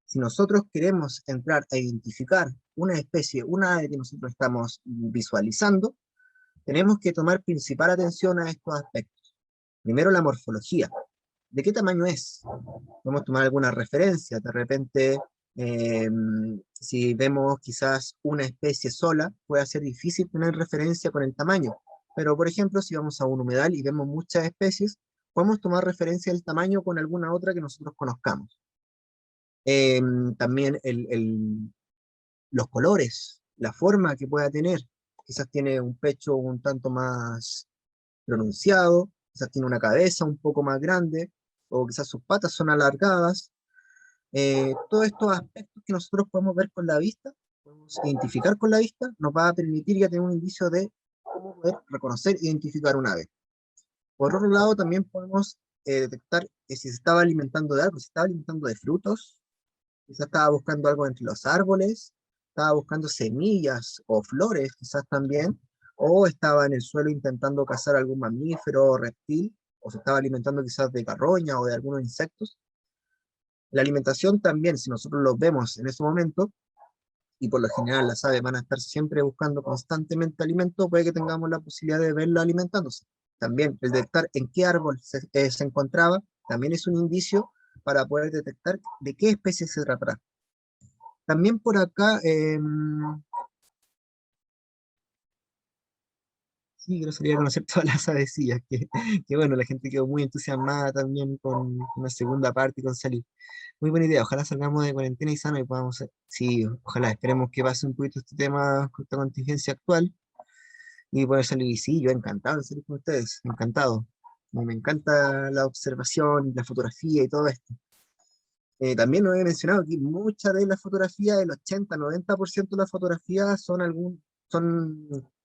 Si nosotros queremos entrar a identificar una especie, una ave que nosotros estamos visualizando, tenemos que tomar principal atención a estos aspectos. Primero, la morfología. ¿De qué tamaño es? Podemos tomar alguna referencia. De repente, si vemos quizás una especie sola, puede ser difícil tener referencia con el tamaño. Pero, por ejemplo, si vamos a un humedal y vemos muchas especies, podemos tomar referencia del tamaño con alguna otra que nosotros conozcamos. También los colores, la forma que pueda tener. Quizás tiene un pecho un tanto más pronunciado, quizás tiene una cabeza un poco más grande, o quizás sus patas son alargadas. Todos estos aspectos que nosotros podemos ver con la vista, podemos identificar con la vista, nos va a permitir ya tener un indicio de cómo poder reconocer e identificar un ave. Por otro lado, también podemos detectar si se estaba alimentando de algo, si estaba alimentando de frutos, quizás estaba buscando algo entre los árboles, estaba buscando semillas o flores, quizás también, o estaba en el suelo intentando cazar algún mamífero o reptil, o se estaba alimentando quizás de carroña o de algunos insectos. La alimentación también, si nosotros lo vemos en ese momento, y por lo general las aves van a estar siempre buscando constantemente alimento, puede que tengamos la posibilidad de verlo alimentándose. También el detectar en qué árbol se encontraba, también es un indicio para poder detectar de qué especie se tratará. También por acá, sí, quiero salir a conocer todas las avecillas, que bueno, la gente quedó muy entusiasmada también con una segunda parte y con salir. Muy buena idea, ojalá salgamos de cuarentena y sano y podamos, sí, ojalá, esperemos que pase un poquito este tema con esta contingencia actual y poder salir. Y sí, yo encantado de salir con ustedes, encantado. Me encanta la observación, la fotografía y todo esto. También nos he mencionado que muchas de las fotografías, el 80-90% de las fotografías son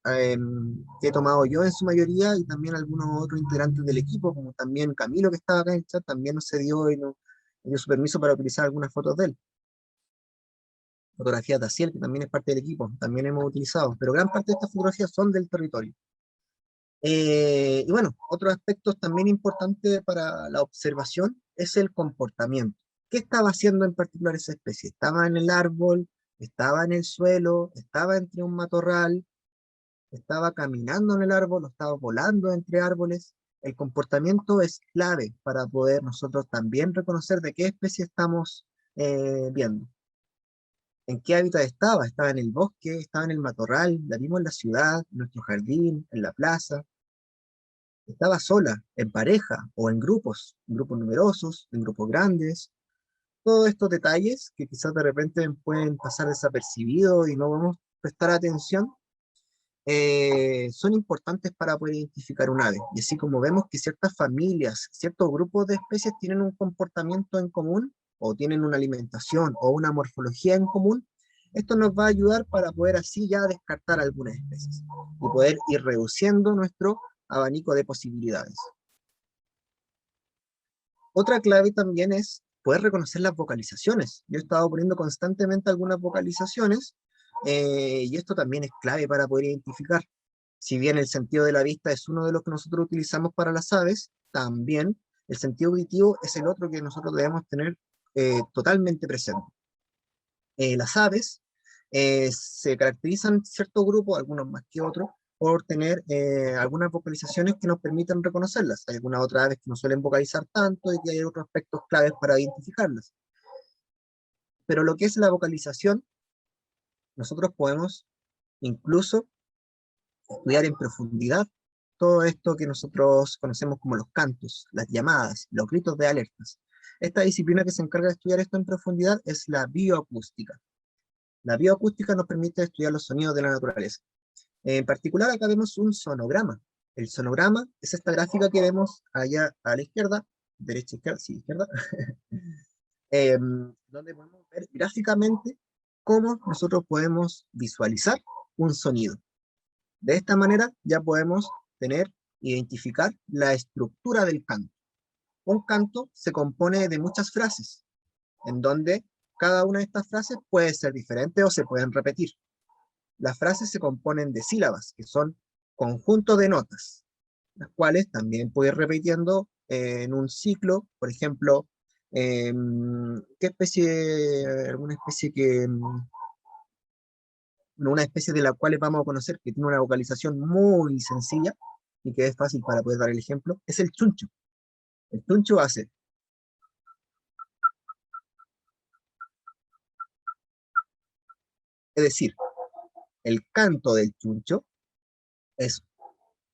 que he tomado yo en su mayoría y también algunos otros integrantes del equipo, como también Camilo que estaba acá en el chat, también nos cedió y nos dio su permiso para utilizar algunas fotos de él. Fotografías de Asiel, que también es parte del equipo, también hemos utilizado, pero gran parte de estas fotografías son del territorio. Y bueno, otros aspectos también importantes para la observación es el comportamiento. ¿Qué estaba haciendo en particular esa especie? ¿Estaba en el árbol? ¿Estaba en el suelo? ¿Estaba entre un matorral? ¿Estaba caminando en el árbol? ¿O estaba volando entre árboles? El comportamiento es clave para poder nosotros también reconocer de qué especie estamos viendo. ¿En qué hábitat estaba? ¿Estaba en el bosque? ¿Estaba en el matorral? ¿La vimos en la ciudad? ¿En nuestro jardín? ¿En la plaza? ¿Estaba sola, en pareja o en grupos numerosos, en grupos grandes? Todos estos detalles que quizás de repente pueden pasar desapercibidos y no vamos a prestar atención, son importantes para poder identificar un ave. Y así como vemos que ciertas familias, ciertos grupos de especies tienen un comportamiento en común, o tienen una alimentación o una morfología en común, esto nos va a ayudar para poder así ya descartar algunas especies y poder ir reduciendo nuestro abanico de posibilidades. Otra clave también es poder reconocer las vocalizaciones. Yo he estado poniendo constantemente algunas vocalizaciones y esto también es clave para poder identificar. Si bien el sentido de la vista es uno de los que nosotros utilizamos para las aves, también el sentido auditivo es el otro que nosotros debemos tener totalmente presente. Las aves se caracterizan ciertos grupos, algunos más que otros, por tener algunas vocalizaciones que nos permiten reconocerlas. Hay algunas otras aves que no suelen vocalizar tanto y que hay otros aspectos claves para identificarlas. Pero lo que es la vocalización, nosotros podemos incluso estudiar en profundidad todo esto que nosotros conocemos como los cantos, las llamadas, los gritos de alertas. Esta disciplina que se encarga de estudiar esto en profundidad es la bioacústica. La bioacústica nos permite estudiar los sonidos de la naturaleza. En particular acá vemos un sonograma. El sonograma es esta gráfica que vemos allá a la izquierda, derecha, izquierda, sí, izquierda, donde podemos ver gráficamente cómo nosotros podemos visualizar un sonido. De esta manera ya podemos identificar la estructura del canto. Un canto se compone de muchas frases, en donde cada una de estas frases puede ser diferente o se pueden repetir. Las frases se componen de sílabas, que son conjuntos de notas, las cuales también puedo ir repitiendo en un ciclo. Por ejemplo, ¿qué especie, alguna especie que, una especie de la cual vamos a conocer que tiene una vocalización muy sencilla y que es fácil para poder dar el ejemplo, es el chuncho. El chuncho hace Es decir, el canto del chuncho es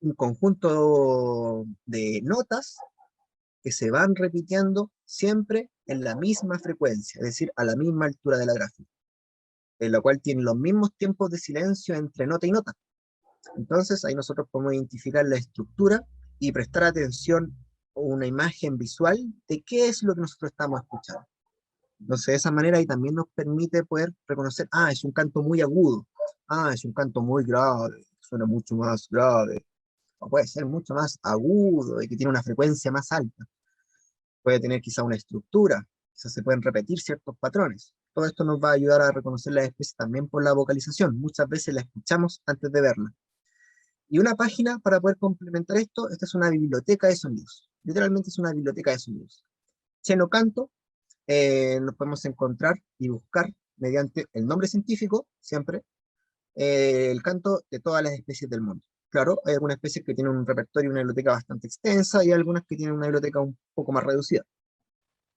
un conjunto de notas que se van repitiendo siempre en la misma frecuencia, es decir, a la misma altura de la gráfica, en la cual tiene los mismos tiempos de silencio entre nota y nota. Entonces ahí nosotros podemos identificar la estructura y prestar atención a una imagen visual de qué es lo que nosotros estamos escuchando. Entonces de esa manera ahí también nos permite poder reconocer, ah, es un canto muy agudo, ah, es un canto muy grave, suena mucho más grave, o puede ser mucho más agudo y que tiene una frecuencia más alta. Puede tener quizá una estructura, quizás se pueden repetir ciertos patrones. Todo esto nos va a ayudar a reconocer las especies también por la vocalización. Muchas veces la escuchamos antes de verla. Y una página para poder complementar esto, esta es una biblioteca de sonidos. Literalmente es una biblioteca de sonidos. Xenocanto, nos podemos encontrar y buscar mediante el nombre científico, siempre, el canto de todas las especies del mundo. Claro, hay algunas especies que tienen un repertorio y una biblioteca bastante extensa, y algunas que tienen una biblioteca un poco más reducida.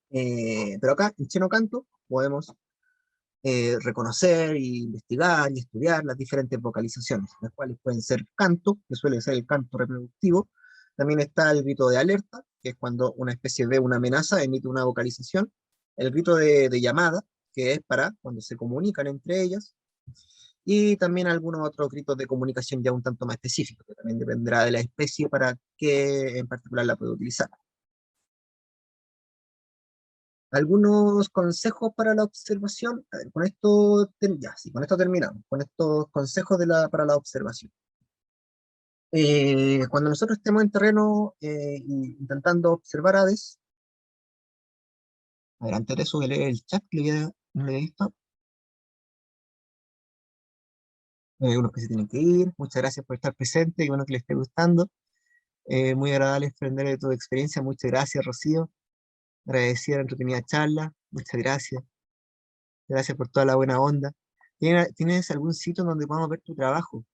Pero acá, en Xenocanto, podemos reconocer, investigar y estudiar las diferentes vocalizaciones, las cuales pueden ser canto, que suele ser el canto reproductivo. También está el grito de alerta, que es cuando una especie ve una amenaza, emite una vocalización. El grito de llamada, que es para cuando se comunican entre ellas. Y también algunos otros gritos de comunicación ya un tanto más específicos, que también dependerá de la especie para qué en particular la puede utilizar. Algunos consejos para la observación. A ver, con esto, con esto terminamos, con estos consejos para la observación. Cuando nosotros estemos en terreno intentando observar aves, a ver, antes de eso voy a leer el chat que no le he visto. Hay unos que se tienen que ir. Muchas gracias por estar presente y bueno que les esté gustando. Muy agradable aprender de tu experiencia. Muchas gracias, Rocío. Agradecida la entretenida charla. Muchas gracias. Gracias por toda la buena onda. ¿Tienes algún sitio donde podamos ver tu trabajo?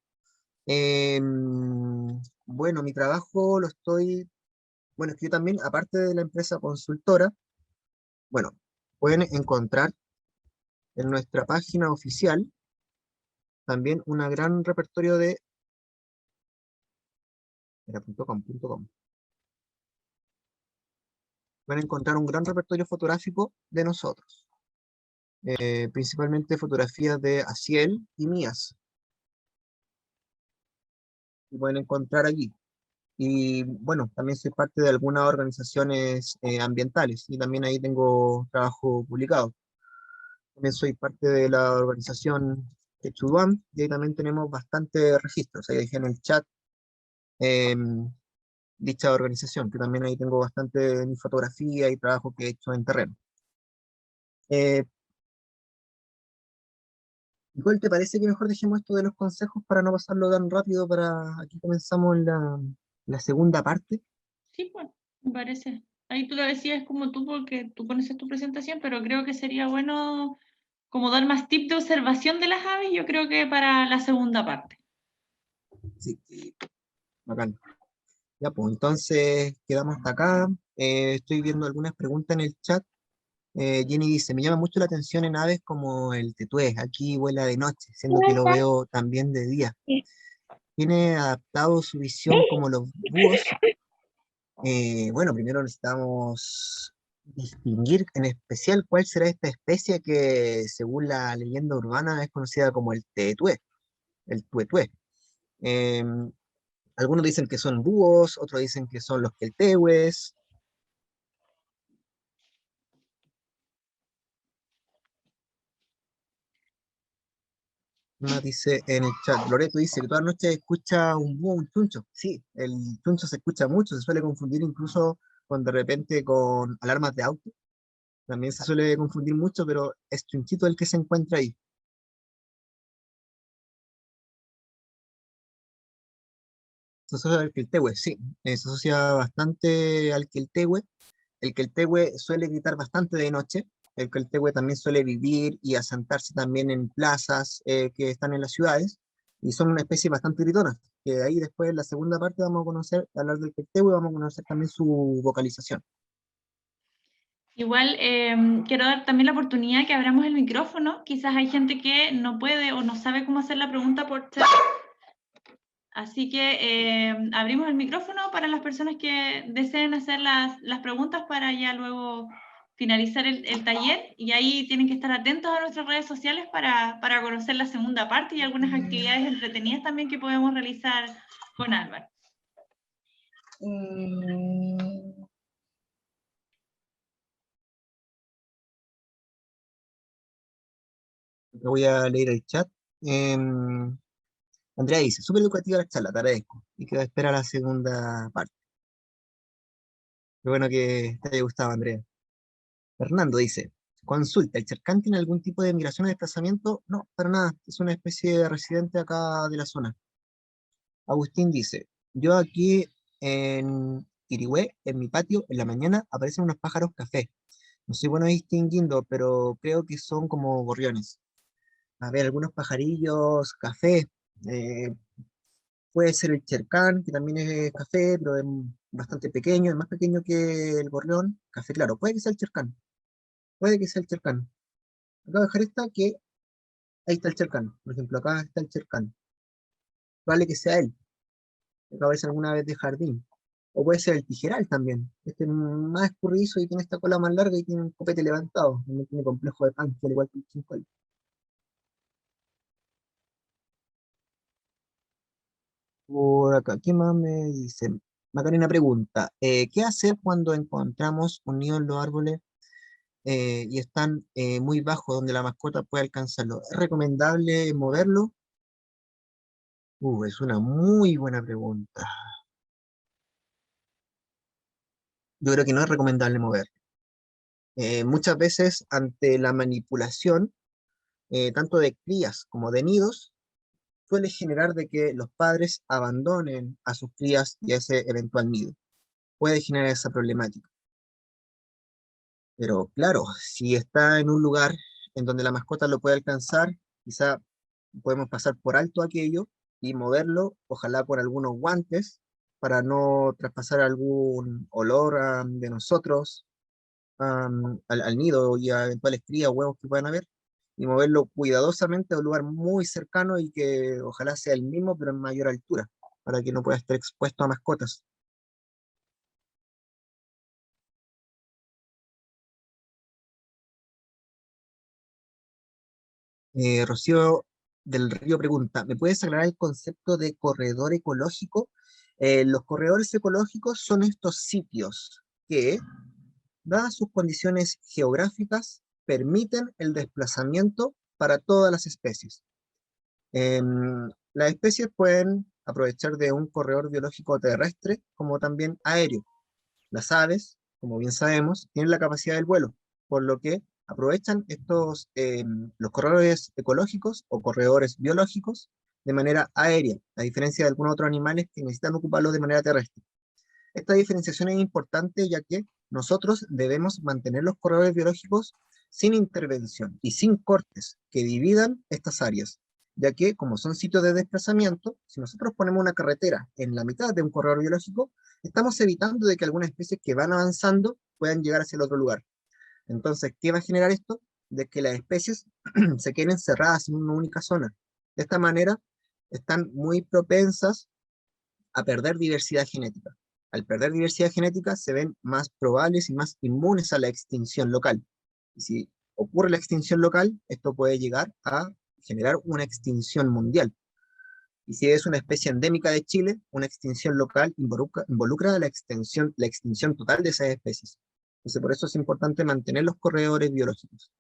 Bueno, mi trabajo lo estoy... Bueno, es que yo también, aparte de la empresa consultora, bueno, pueden encontrar en nuestra página oficial también un gran repertorio de... Era .com. Pueden encontrar un gran repertorio fotográfico de nosotros. Principalmente fotografías de Asiel y mías. Y pueden encontrar allí. Y bueno, también soy parte de algunas organizaciones ambientales y también ahí tengo trabajo publicado. También soy parte de la organización Quechuduam y ahí también tenemos bastantes registros. Ahí dejé en el chat dicha organización, que también ahí tengo bastante de mi fotografía y trabajo que he hecho en terreno. Nicole, ¿te parece que mejor dejemos esto de los consejos para no pasarlo tan rápido? Aquí comenzamos la segunda parte. Sí, pues, me parece. Ahí tú lo decías como tú, porque tú conoces tu presentación, pero creo que sería bueno como dar más tips de observación de las aves, yo creo que para la segunda parte. Sí, bacán. Ya, pues entonces quedamos hasta acá. Estoy viendo algunas preguntas en el chat. Jenny dice, me llama mucho la atención en aves como el tetué, aquí vuela de noche, siendo que lo veo también de día. ¿Tiene adaptado su visión como los búhos? Bueno, primero necesitamos distinguir en especial cuál será esta especie que, según la leyenda urbana, es conocida como el tetué, el tuetué. Algunos dicen que son búhos, otros dicen que son los queltehues. Más dice en el chat, Loreto dice que todas las noches escucha un búho, un chuncho. Sí, el chuncho se escucha mucho, se suele confundir incluso de repente con alarmas de auto. También se suele confundir mucho, pero es chunchito el que se encuentra ahí. Se asocia al queltehue, sí, se asocia bastante al queltehue. El queltehue suele gritar bastante de noche. El queltehue también suele vivir y asentarse también en plazas que están en las ciudades, y son una especie bastante gritona, que ahí después en la segunda parte vamos a hablar del queltehue y vamos a conocer también su vocalización. Igual quiero dar también la oportunidad que abramos el micrófono. Quizás hay gente que no puede o no sabe cómo hacer la pregunta por chat. Así que abrimos el micrófono para las personas que deseen hacer las preguntas para ya luego finalizar el taller. Y ahí tienen que estar atentos a nuestras redes sociales para conocer la segunda parte y algunas actividades entretenidas también que podemos realizar con Álvaro. Voy a leer el chat. Andrea dice, súper educativa la charla, te agradezco. Y queda a esperar la segunda parte. Qué bueno que te haya gustado, Andrea. Fernando dice, consulta, ¿el charcán tiene algún tipo de migración o desplazamiento? No, para nada, es una especie de residente acá de la zona. Agustín dice, yo aquí en Irigüe, en mi patio, en la mañana, aparecen unos pájaros café. No soy bueno distinguiendo, pero creo que son como gorriones. A ver, algunos pajarillos café. eh, Puede ser el chercán, que también es café, pero es bastante pequeño, es más pequeño que el gorrión. Café, claro, puede que sea el chercán. Puede que sea el chercán. Acabo de dejar esta que ahí está el chercán. Por ejemplo, acá está el chercán. Vale que sea él. Acaba de ser alguna vez de jardín. O puede ser el tijeral también. Este es más escurridizo y tiene esta cola más larga y tiene un copete levantado. También tiene complejo de pan, al igual que el chincuel. Por acá, ¿qué más me dicen? Macarena pregunta, ¿qué hacer cuando encontramos un nido en los árboles y están muy bajos donde la mascota puede alcanzarlo? ¿Es recomendable moverlo? Es una muy buena pregunta. Yo creo que no es recomendable moverlo. Muchas veces ante la manipulación, tanto de crías como de nidos, suele generar de que los padres abandonen a sus crías y a ese eventual nido. Puede generar esa problemática. Pero claro, si está en un lugar en donde la mascota lo puede alcanzar, quizá podemos pasar por alto aquello y moverlo, ojalá con algunos guantes, para no traspasar algún olor de nosotros al nido y a eventuales crías o huevos que puedan haber, y moverlo cuidadosamente a un lugar muy cercano y que ojalá sea el mismo, pero en mayor altura, para que no pueda estar expuesto a mascotas. Rocío del Río pregunta, ¿me puedes aclarar el concepto de corredor ecológico? Los corredores ecológicos son estos sitios que, dadas sus condiciones geográficas, permiten el desplazamiento para todas las especies. Las especies pueden aprovechar de un corredor biológico terrestre como también aéreo. Las aves, como bien sabemos, tienen la capacidad del vuelo, por lo que aprovechan los corredores ecológicos o corredores biológicos de manera aérea, a diferencia de algunos otros animales que necesitan ocuparlo de manera terrestre. Esta diferenciación es importante ya que nosotros debemos mantener los corredores biológicos sin intervención y sin cortes que dividan estas áreas, ya que como son sitios de desplazamiento, si nosotros ponemos una carretera en la mitad de un corredor biológico, estamos evitando de que algunas especies que van avanzando puedan llegar hacia el otro lugar. Entonces, ¿qué va a generar esto? De que las especies se queden encerradas en una única zona. De esta manera, están muy propensas a perder diversidad genética. Al perder diversidad genética se ven más probables y más inmunes a la extinción local. Y si ocurre la extinción local, esto puede llegar a generar una extinción mundial. Y si es una especie endémica de Chile, una extinción local involucra la extinción total de esas especies. Entonces, por eso es importante mantener los corredores biológicos.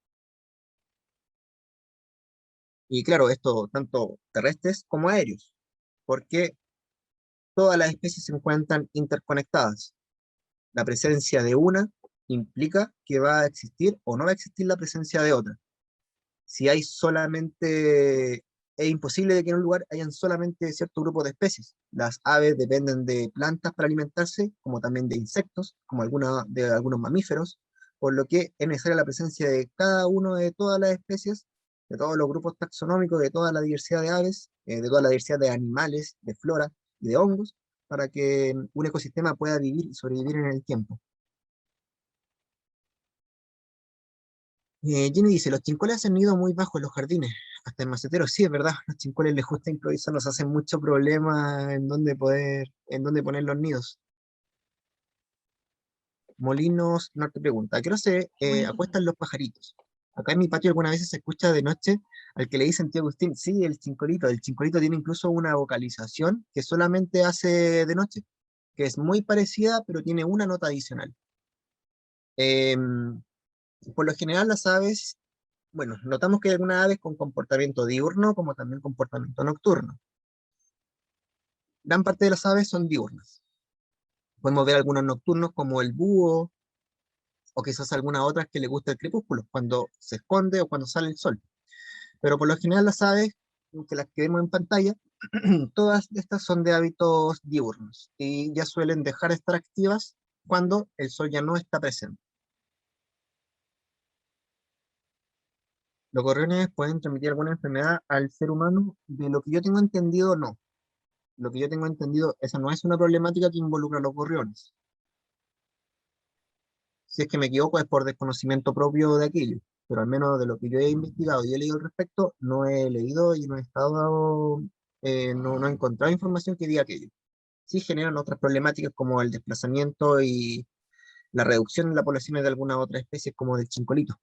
Y claro, esto tanto terrestres como aéreos, porque todas las especies se encuentran interconectadas. La presencia de una implica que va a existir o no va a existir la presencia de otra. Si hay solamente, es imposible de que en un lugar hayan solamente cierto grupo de especies. Las aves dependen de plantas para alimentarse, como también de insectos, como de algunos mamíferos, por lo que es necesaria la presencia de cada uno de todas las especies, de todos los grupos taxonómicos, de toda la diversidad de aves, de toda la diversidad de animales, de flora y de hongos, para que un ecosistema pueda vivir y sobrevivir en el tiempo. Jenny dice, los chincoles hacen nido muy bajo en los jardines, hasta en maceteros. Sí, es verdad, los chincoles les gusta improvisar, nos hacen mucho problema en dónde poner los nidos. Molinos Norte pregunta, ¿a qué hora se acuestan los pajaritos? Acá en mi patio algunas veces se escucha de noche al que le dicen tío Agustín, sí, el chincolito tiene incluso una vocalización que solamente hace de noche, que es muy parecida, pero tiene una nota adicional. Em, por lo general las aves, bueno, notamos que hay algunas aves con comportamiento diurno como también comportamiento nocturno. Gran parte de las aves son diurnas. Podemos ver algunos nocturnos como el búho, o quizás algunas otras que le gusta el crepúsculo, cuando se esconde o cuando sale el sol. Pero por lo general las aves, que las que vemos en pantalla, todas estas son de hábitos diurnos y ya suelen dejar de estar activas cuando el sol ya no está presente. ¿Los gorriones pueden transmitir alguna enfermedad al ser humano? De lo que yo tengo entendido, no. Lo que yo tengo entendido, esa no es una problemática que involucra a los gorriones. Si es que me equivoco es por desconocimiento propio de aquello, pero al menos de lo que yo he investigado y he leído al respecto, no he leído y no he estado, no he encontrado información que diga aquello. Sí generan otras problemáticas como el desplazamiento y la reducción en la población de algunas otras especies como del chincolito.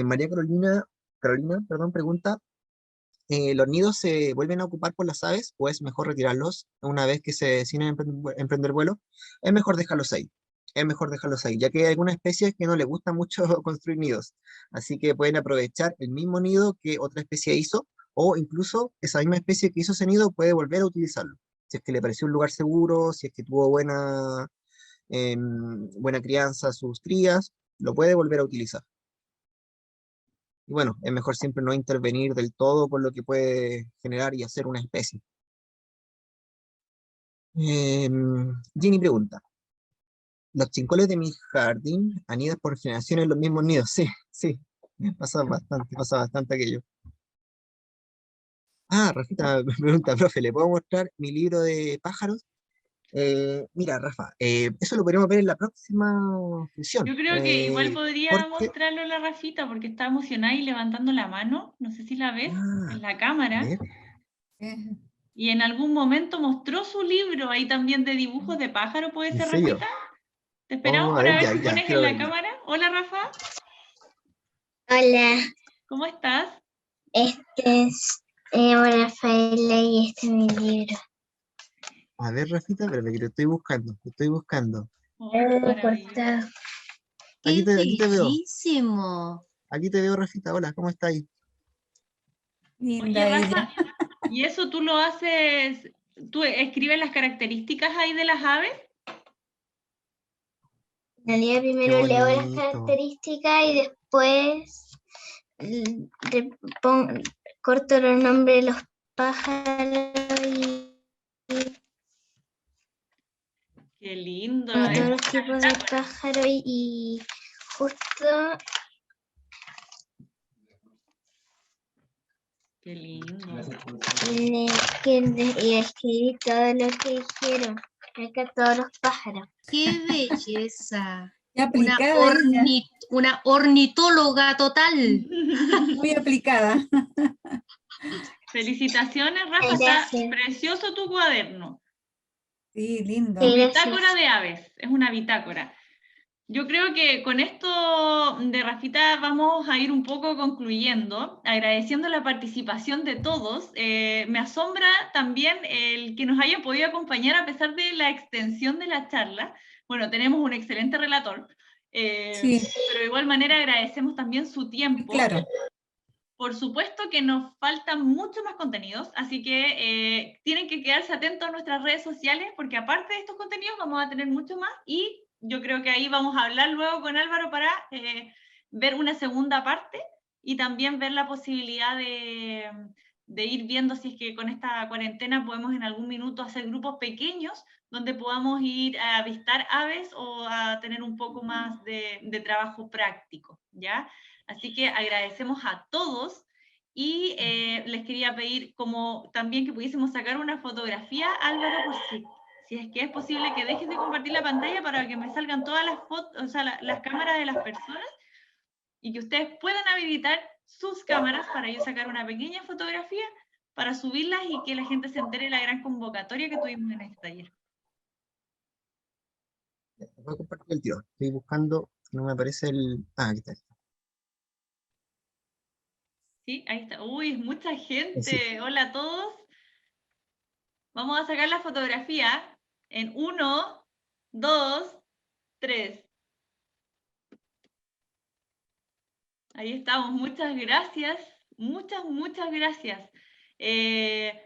María Carolina, perdón, pregunta, ¿los nidos se vuelven a ocupar por las aves o es mejor retirarlos una vez que se deciden emprender vuelo? Es mejor dejarlos ahí. Es mejor dejarlos ahí, ya que hay algunas especies que no les gusta mucho construir nidos, así que pueden aprovechar el mismo nido que otra especie hizo, o incluso esa misma especie que hizo ese nido puede volver a utilizarlo, si es que le pareció un lugar seguro, si es que tuvo buena crianza a sus crías, lo puede volver a utilizar. Y bueno, es mejor siempre no intervenir del todo con lo que puede generar y hacer una especie. Ginny pregunta, ¿los chincoles de mi jardín anidan por generación en los mismos nidos? Sí, sí, pasa bastante aquello. Ah, Rafita me pregunta, profe, ¿le puedo mostrar mi libro de pájaros? Mira, Rafa, eso lo podríamos ver en la próxima sesión. Yo creo que igual podría Porque... mostrarlo la Rafita porque está emocionada y levantando la mano. No sé si la ves en la a cámara. ver, Y en algún momento mostró su libro ahí también de dibujos de pájaro, ¿puede ¿en ser, serio? Rafita? Te Oh, esperamos a para ver, ver ya, si ya, pones en quiero la verlo. cámara. Hola, Rafa, Hola, ¿cómo estás? este es Rafaela y este es mi libro. A ver, Rafita, pero que lo estoy buscando, lo estoy buscando. Oh, qué maravilla. Cortado. Aquí ¡Qué te veo, bellísimo! aquí te veo, Rafita, hola, ¿cómo estás ahí? Oye, Linda ella. Rafa, ¿y eso tú lo haces, tú escribes las características ahí de las aves? En realidad Qué primero leo las bonito. características y después le corto los nombres de los pájaros y Qué lindo. todos Es los una tipos de bitácora. pájaros y justo Qué lindo. y escribí todo lo que dijeron. Acá todos los pájaros. ¡Qué belleza! Qué aplicada ella. Una ornitóloga total. Muy aplicada. Felicitaciones, Rafa, está Gracias. precioso tu cuaderno. Sí, lindo. Sí. Bitácora Gracias. de aves, es una bitácora. Yo creo que con esto de Rafita vamos a ir un poco concluyendo, agradeciendo la participación de todos. Me asombra también el que nos hayan podido acompañar a pesar de la extensión de la charla. Bueno, tenemos un excelente relator, Sí, pero de igual manera agradecemos también su tiempo. claro. Por supuesto que nos faltan muchos más contenidos, así que tienen que quedarse atentos a nuestras redes sociales, porque aparte de estos contenidos vamos a tener mucho más, y yo creo que ahí vamos a hablar luego con Álvaro para ver una segunda parte, y también ver la posibilidad de ir viendo si es que con esta cuarentena podemos en algún minuto hacer grupos pequeños, donde podamos ir a avistar aves o a tener un poco más de trabajo práctico, ¿ya? Así que agradecemos a todos y les quería pedir como también que pudiésemos sacar una fotografía, Álvaro, por si si es que es posible que dejes de compartir la pantalla para que me salgan todas las fotos, o sea, las cámaras de las personas, y que ustedes puedan habilitar sus cámaras para yo sacar una pequeña fotografía para subirlas y que la gente se entere de la gran convocatoria que tuvimos en este taller. Voy a compartir el tiro. Estoy buscando, no me aparece el... Ah, aquí está. Sí, ahí está. Uy, es mucha gente. Sí. Hola a todos. Vamos a sacar la fotografía en 1, 2, 3. Ahí estamos. Muchas gracias. Muchas gracias.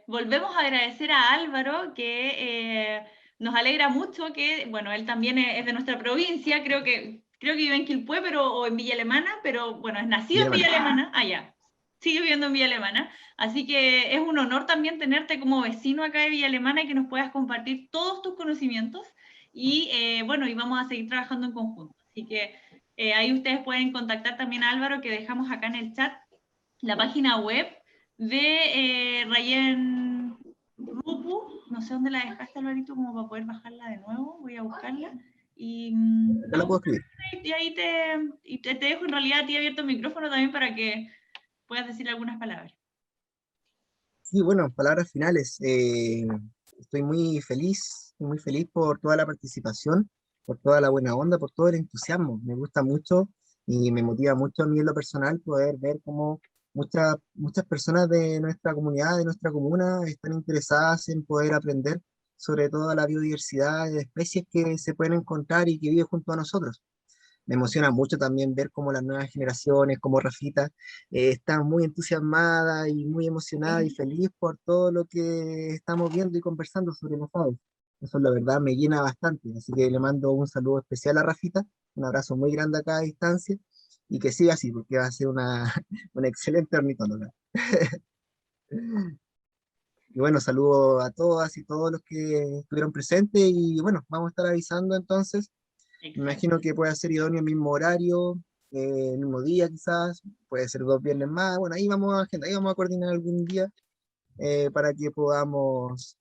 Volvemos a agradecer a Álvaro, que nos alegra mucho que, bueno, él también es de nuestra provincia, creo que vive en Quilpué, o en Villa Alemana, pero bueno, es nacido en Villa Alemana. Ah, ya. Sigue viviendo en Villa Alemana, así que es un honor también tenerte como vecino acá de Villa Alemana y que nos puedas compartir todos tus conocimientos y bueno, y vamos a seguir trabajando en conjunto. Así que ahí ustedes pueden contactar también a Álvaro, que dejamos acá en el chat la página web de Rayen Rupu. No sé dónde la dejaste, Alvarito, como para poder bajarla de nuevo. Voy a buscarla. Y Yo la puedo escribir. Y ahí te dejo en realidad a ti abierto el micrófono también para que puedas decir algunas palabras. Sí, bueno, palabras finales. Estoy muy feliz por toda la participación, por toda la buena onda, por todo el entusiasmo. Me gusta mucho y me motiva mucho a mí en lo personal poder ver cómo muchas personas de nuestra comunidad, de nuestra comuna, están interesadas en poder aprender sobre toda la biodiversidad de especies que se pueden encontrar y que viven junto a nosotros. Me emociona mucho también ver cómo las nuevas generaciones, como Rafita, está muy entusiasmada y muy emocionada y feliz por todo lo que estamos viendo y conversando sobre los aves. Eso la verdad me llena bastante, así que le mando un saludo especial a Rafita, un abrazo muy grande acá a distancia, y que siga así, porque va a ser una, una excelente ornitóloga. Y bueno, saludo a todas y todos los que estuvieron presentes, y bueno, vamos a estar avisando entonces. Me imagino que puede ser idóneo el mismo horario, el mismo día quizás, puede ser 2 viernes más. Bueno, ahí vamos a agendar, ahí vamos a coordinar algún día para que podamos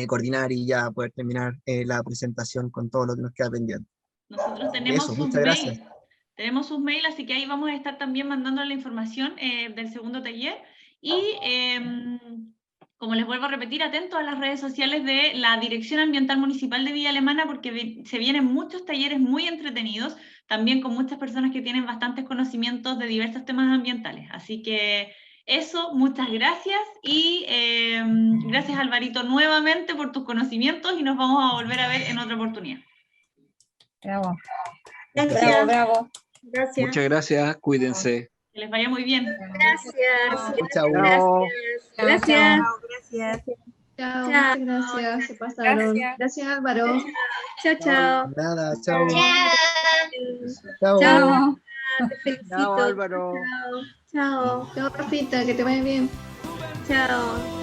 coordinar y ya poder terminar la presentación con todo lo que nos queda pendiente. Nosotros Y tenemos eso, sus muchas mails. gracias. Tenemos sus mails, así que ahí vamos a estar también mandando la información del segundo taller. Y como les vuelvo a repetir, atentos a las redes sociales de la Dirección Ambiental Municipal de Villa Alemana, porque se vienen muchos talleres muy entretenidos, también con muchas personas que tienen bastantes conocimientos de diversos temas ambientales. Así que eso, muchas gracias y gracias, Alvarito, nuevamente por tus conocimientos, y nos vamos a volver a ver en otra oportunidad. Bravo. Gracias. Bravo. Gracias. Muchas gracias, cuídense. Que les vaya muy bien. Gracias. Chao. Gracias. Gracias. Chao, Chao. muchas gracias, se pasaron. Gracias, Álvaro. Chao, chao. Nada, chao. Chao. Chao. Te felicito. Chao, Álvaro. Chao. Chao, Rafita, que te vaya bien. Chao.